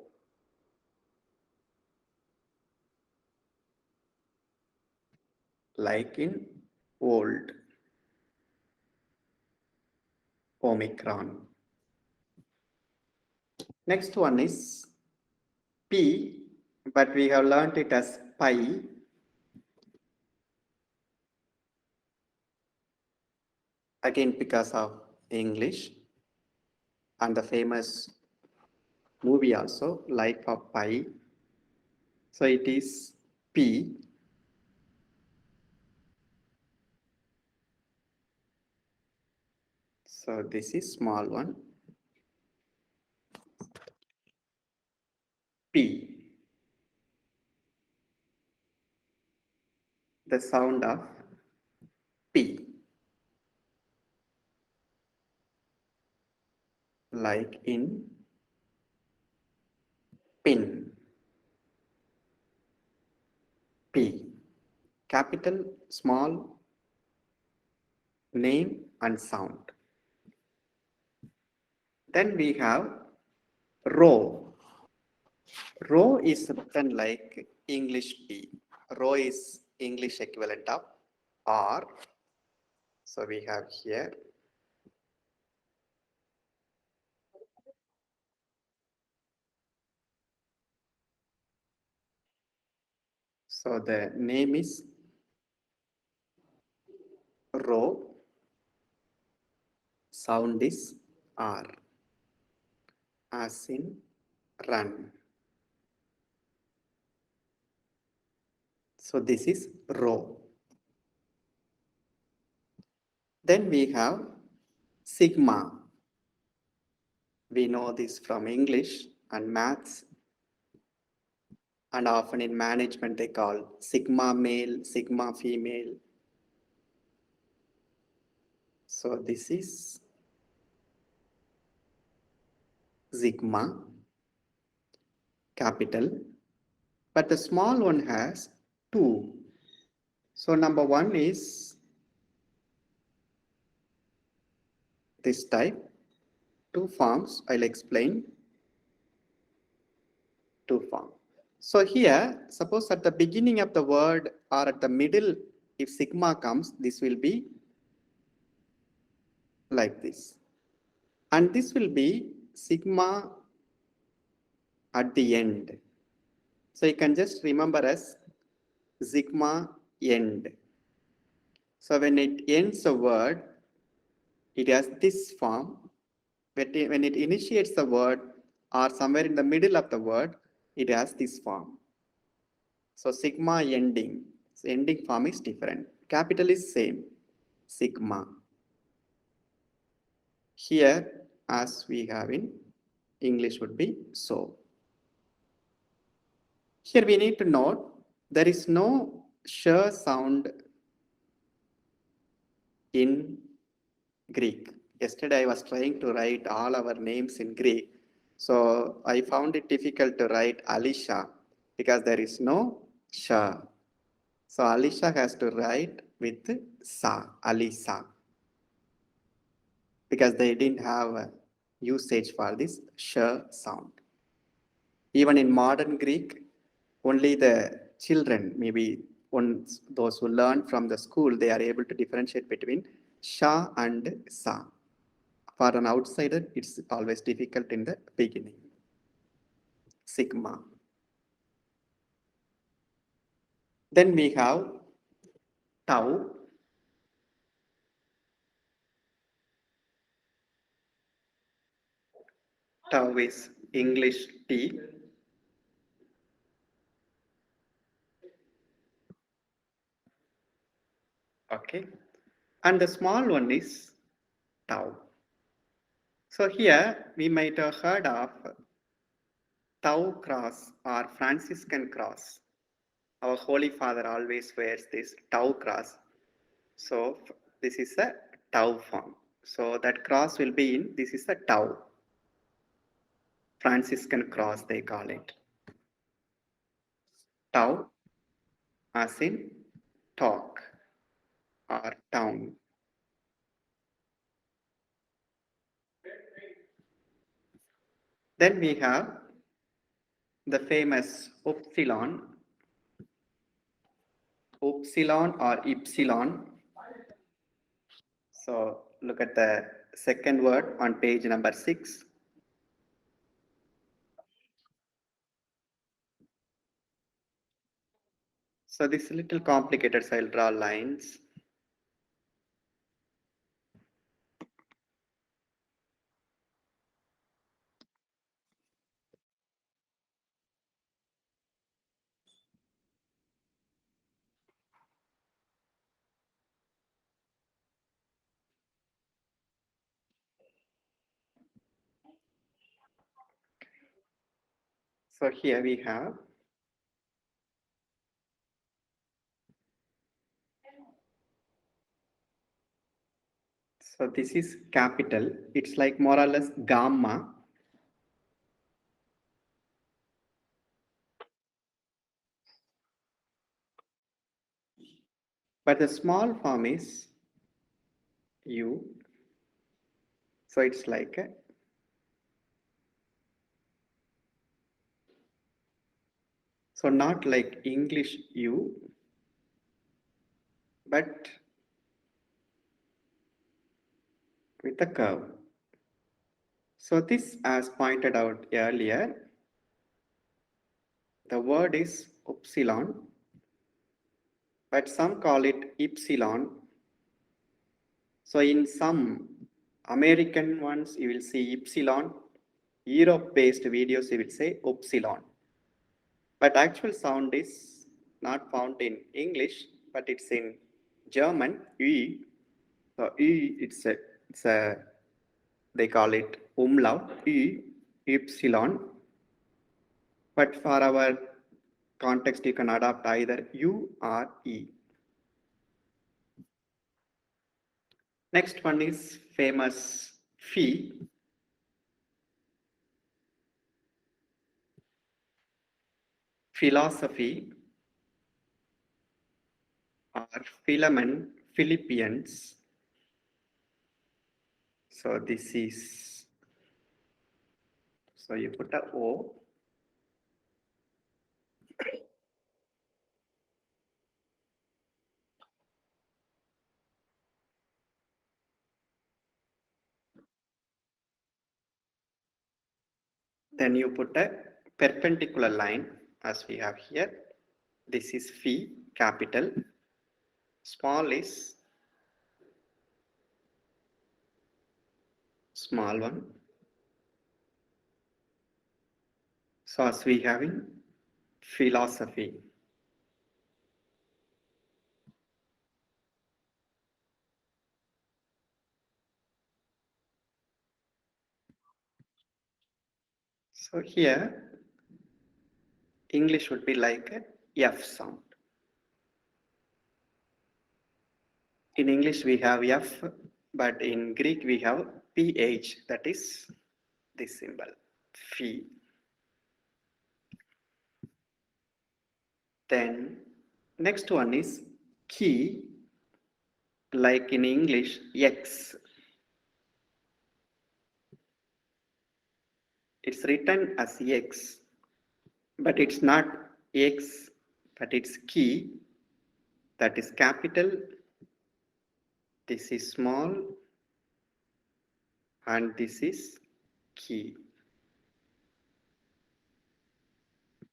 Like in old. Omicron. Next one is P, but we have learned it as pi. Again because of English and the famous movie also, Life of Pi. So it is P. So this is small one. P. The sound of P. Like in pin. P. Capital, small, name and sound. Then we have Rho. Rho is written like English P. Rho is English equivalent of R. So we have here so the name is Rho. Sound is R, as in run. So this is Rho. Then we have sigma. We know this from English and maths, and often in management they call sigma male, sigma female. So this is sigma, capital, but the small one has two. So number one is this type, two forms. I'll explain two forms. So here, suppose at the beginning of the word or at the middle, if sigma comes, this will be like this. And this will be sigma at the end. So you can just remember as sigma end. So when it ends a word, it has this form. When it initiates the word or somewhere in the middle of the word, it has this form. So sigma ending. So ending form is different. Capital is same. Sigma. Here, as we have in English, would be so. Here we need to note there is no sh sound in Greek. Yesterday I was trying to write all our names in Greek. So I found it difficult to write Alisha because there is no sh. So Alisha has to write with sa, Alisa, because they didn't have a usage for this sh sound. Even in modern Greek, only the children, maybe those who learn from the school, they are able to differentiate between sha and sa. For an outsider, it's always difficult in the beginning. Sigma. Then we have tau. Tau is English T. Okay. And the small one is tau. So here we might have heard of Tau cross or Franciscan cross. Our Holy Father always wears this Tau cross. So this is a Tau form. So that cross will be in, this is a Tau. Franciscan cross they call it. Tau as in talk or town. Then we have the famous Epsilon or Epsilon. So look at the second word on page number 6. So this is a little complicated, so I'll draw lines. So here we have so this is capital. It's like more or less gamma. But the small form is U. So it's like a So not like English U, but with a curve. So this, as pointed out earlier, the word is Epsilon, but some call it Epsilon. So in some American ones, you will see Epsilon. Europe-based videos, you will say Epsilon. But actual sound is not found in English, but it's in German, Ü. So Ü, it's a they call it umlaut, Ü, Epsilon. But for our context, you can adopt either U or E. Next one is famous phi. Philosophy or Philemon, Philippians. So this is, so you put a O. Then you put a perpendicular line as we have here. This is phi, capital. Small is small one. So as we have in philosophy. So here, English would be like a F sound. In English we have F, but in Greek we have PH, that is this symbol, phi. Then next one is key, like in English X. It's written as X, but it's not X, but it's key, that is capital. This is small, and this is key.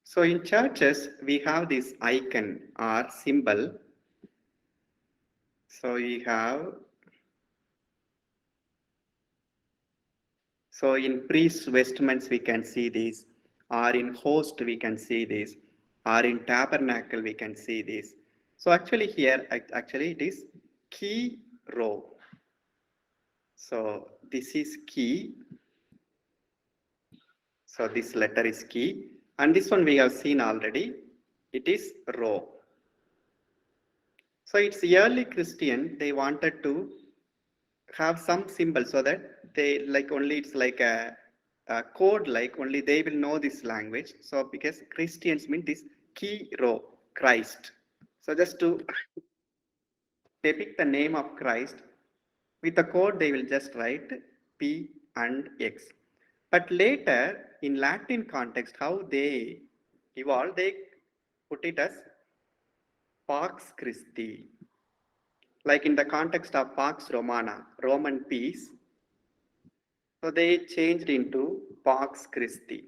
So in churches, we have this icon or symbol. So we have, so in priest's vestments we can see this, or in host we can see this, or in tabernacle we can see this. So actually here, actually it is key row. So this is key. So this letter is key. And this one we have seen already. It is row. So it's early Christian. They wanted to have some symbol so that they like only it's like a code, like only they will know this language. So because Christians mean this key row, Christ. So just to depict the name of Christ, with the code they will just write P and X. But later in Latin context, how they evolved, they put it as Pax Christi. Like in the context of Pax Romana, Roman peace, so they changed into Pax Christi.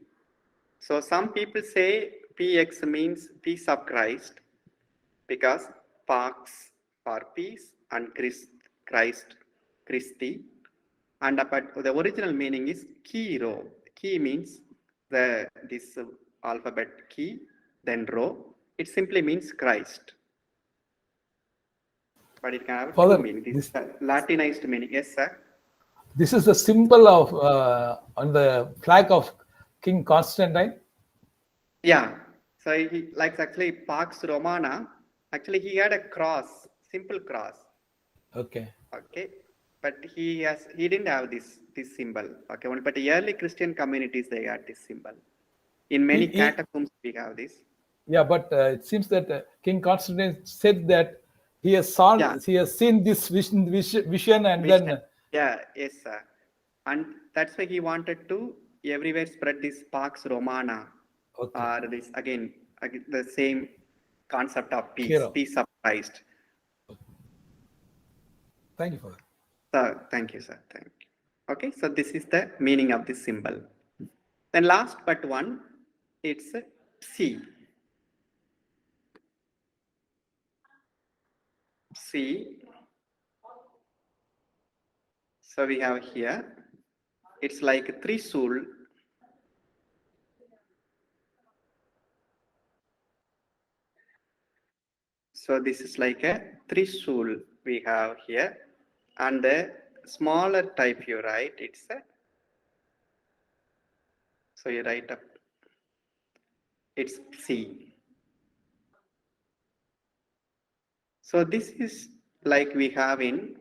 So some people say PX means peace of Christ, because Pax for peace and Christ, Christi. And but the original meaning is key row. Key means this alphabet key, then row. It simply means Christ. But it can have Father, two meanings. This is the Latinized meaning. Yes, sir. This is the symbol of on the flag of King Constantine. Yeah. So he likes actually Pax Romana. Actually, he had a cross, simple cross. Okay. Okay. But he didn't have this symbol. Okay. Only but the early Christian communities they had this symbol. In many catacombs we have this. Yeah, but it seems that King Constantine said that he has seen this vision and then. Yeah, yes, sir. And that's why he wanted to everywhere spread this Pax Romana. Okay. Or this again the same concept of peace, Hero. peace of Christ. Thank you for that. So, thank you, sir. Thank you. Okay, so this is the meaning of this symbol. Then last but one, it's C. C. So we have here, it's like a Trisul. So this is like a Trisul we have here. And the smaller type you write, it's a, so you write up, it's C. So this is like we have in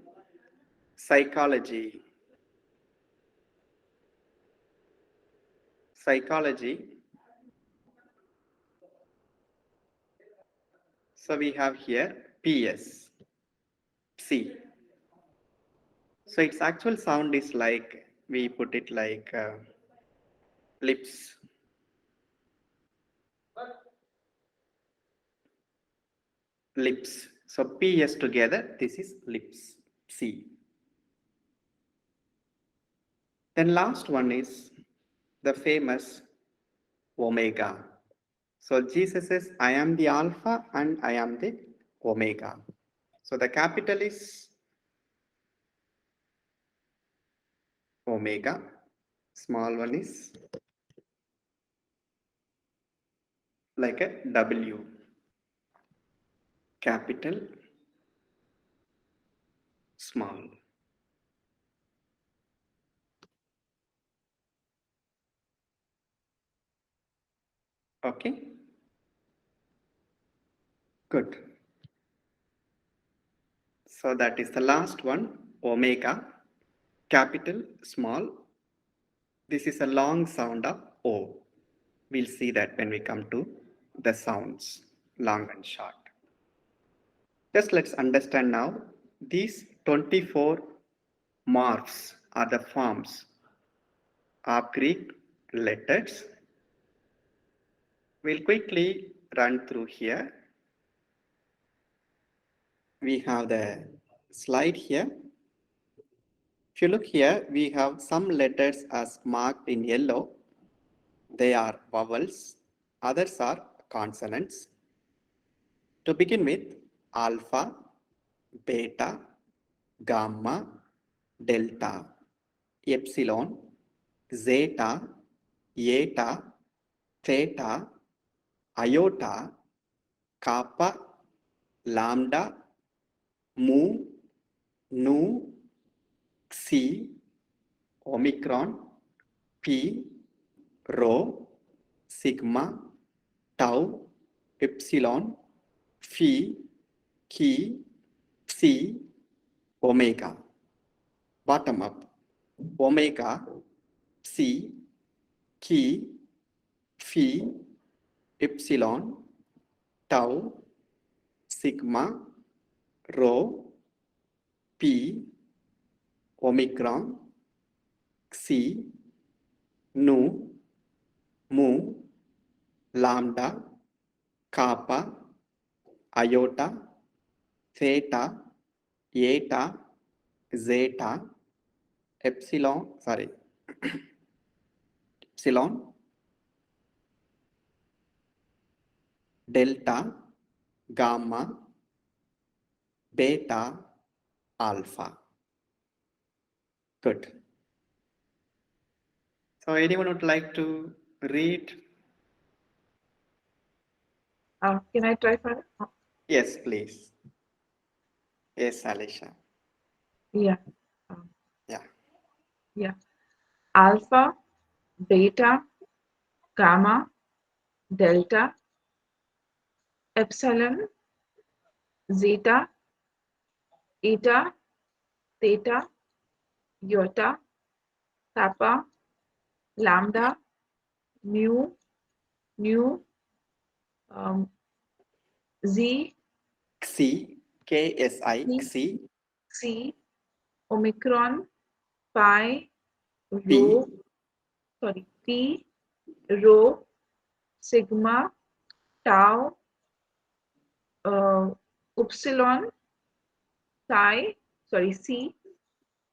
psychology. So we have here PS, C. So its actual sound is like, we put it like lips. Lips. So PS together, this is lips, C. Then last one is the famous Omega. So Jesus says, I am the Alpha and I am the Omega. So the capital is Omega. Small one is like a W. Capital, small. Okay. Good. So that is the last one, Omega. Capital, small. This is a long sound of O. We'll see that when we come to the sounds, long and short. Just let's understand now, these 24 morphs are the forms of Greek letters. We'll quickly run through here. We have the slide here. If you look here, we have some letters as marked in yellow. They are vowels, others are consonants. To begin with, alpha, beta, gamma, delta, epsilon, zeta, eta, theta, iota, kappa, lambda, mu, nu, xi, omicron, pi, rho, sigma, tau, epsilon, phi, chi, psi, omega. Bottom up. Omega, psi, chi, phi, epsilon, tau, sigma, rho, pi, omicron, xi, nu, mu, lambda, kappa, iota, theta, eta, zeta, epsilon, delta, gamma, beta, alpha. Good. So anyone would like to read? Can I try for it? Yes, please. Yes, Alisha. Yeah. Yeah. Alpha, beta, gamma, delta, epsilon, zeta, eta, theta, iota, kappa, lambda, mu, nu, z, Xi, KSI, Xi, Xi, c, omicron, pi, P, rho, p, rho, sigma, tau, Epsilon, psi, sorry, C,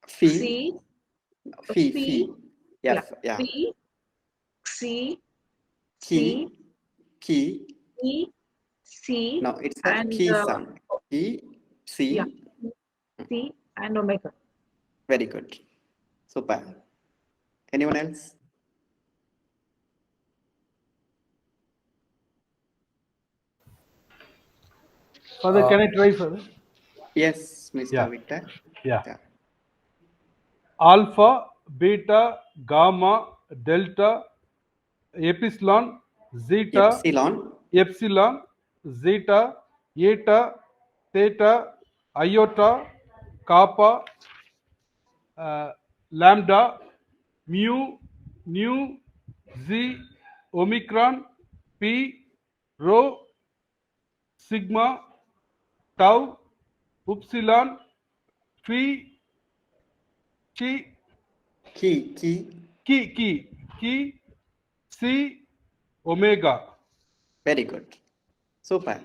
Phi. C, Phi. Phi, Phi. Yes. Yeah. P, C, Key. C, Key. E, C, No, it's a and key sound. E, C. yeah, C and omega. Very good. Super. Anyone else? Father, can I try, Father? Yes, Mr. Yeah. Victor. Yeah. Yeah. Alpha, beta, gamma, delta, epsilon, zeta, Epsilon. epsilon, zeta, eta, theta, iota, kappa, lambda, mu, nu, z, omicron, p, rho, sigma, tau, epsilon, phi, chi, Key. c, omega. Very good. Super.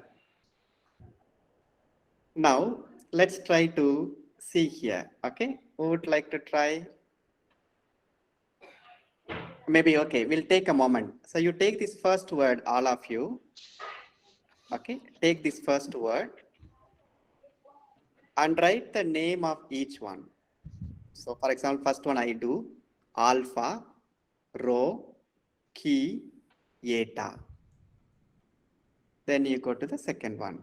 Now, let's try to see here. Okay. Who would like to try? Maybe, okay, we'll take a moment. So you take this first word, all of you. Okay. Take this first word and write the name of each one. So for example, first one I do alpha, rho, chi, eta. Then you go to the second one.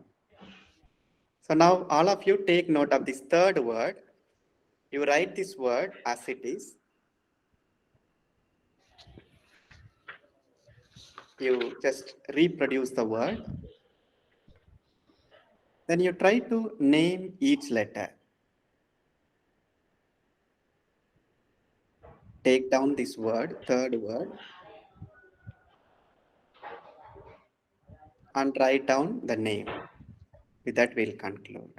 So now all of you take note of this third word. You write this word as it is. You just reproduce the word. Then you try to name each letter. Take down this word, third word, and write down the name. With that, we'll conclude.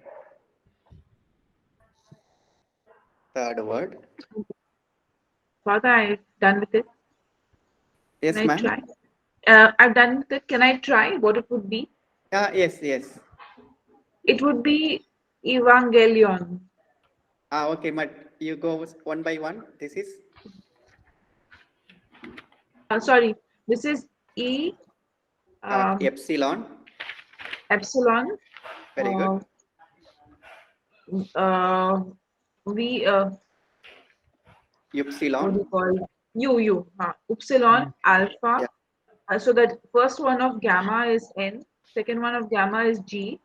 Third word. Father, I've done with it. Yes, Can I ma'am. try? I've done with it. Can I try what it would be? Yes. It would be Evangelion. Okay, but you go one by one. This is Sorry, this is E, epsilon. epsilon. Very good. V, Epsilon. what do you call U, Epsilon, alpha. Yeah. So that first one of gamma is N, second one of gamma is G,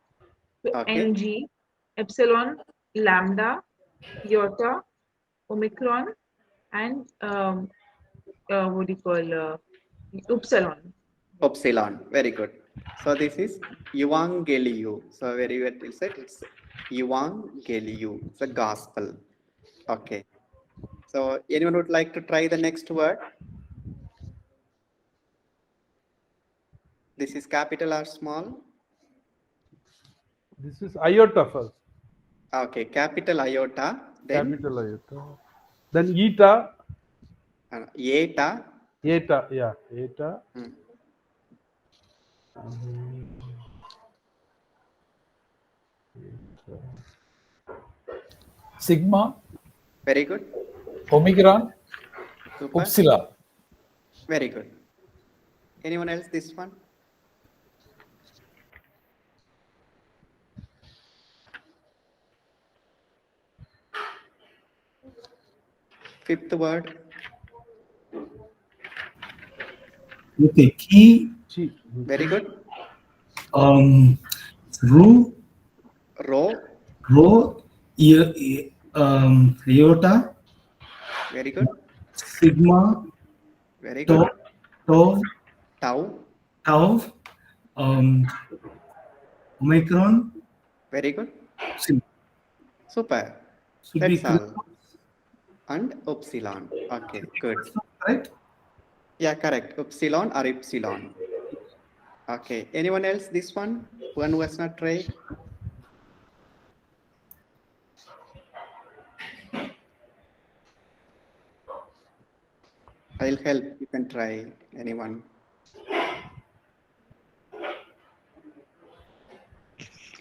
so Okay. NG, epsilon, lambda, iota, omicron, and what do you call epsilon. Epsilon. Very good. So this is Evangelio. So very well you said it's Evangelio. It's a gospel. Okay. So anyone would like to try the next word? This is capital or small? This is iota first. Okay, capital iota. Then Capital iota. Then eta. eta. Eta, yeah, eta. Sigma, Very good. Omicron, Super. Epsilon. Very good. Anyone else? This one? Fifth word. Okay, key. Very good. Rho, Rho. Iota, Very good. sigma, Very good. tau, Tau. Omicron. Very good. Epsilon. Super. Should That's be all. And epsilon. Okay, good. right? Yeah, correct. Epsilon or epsilon. Okay. Anyone else? This one? One who has not tried? I'll help. You can try. Anyone?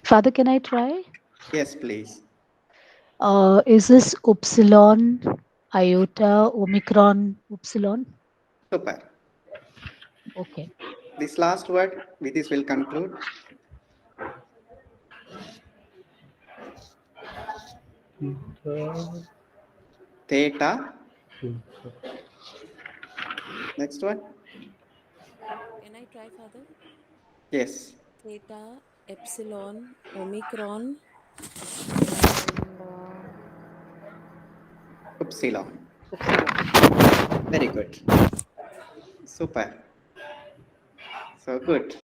Father, can I try? Yes, please. Is this Epsilon, Iota, Omicron, Epsilon? Super. Okay. This last word, with this will conclude. Theta. Next one. Can I try, Father? Yes. Theta, Epsilon, Omicron, and Epsilon. Epsilon. Very good. Super. So good.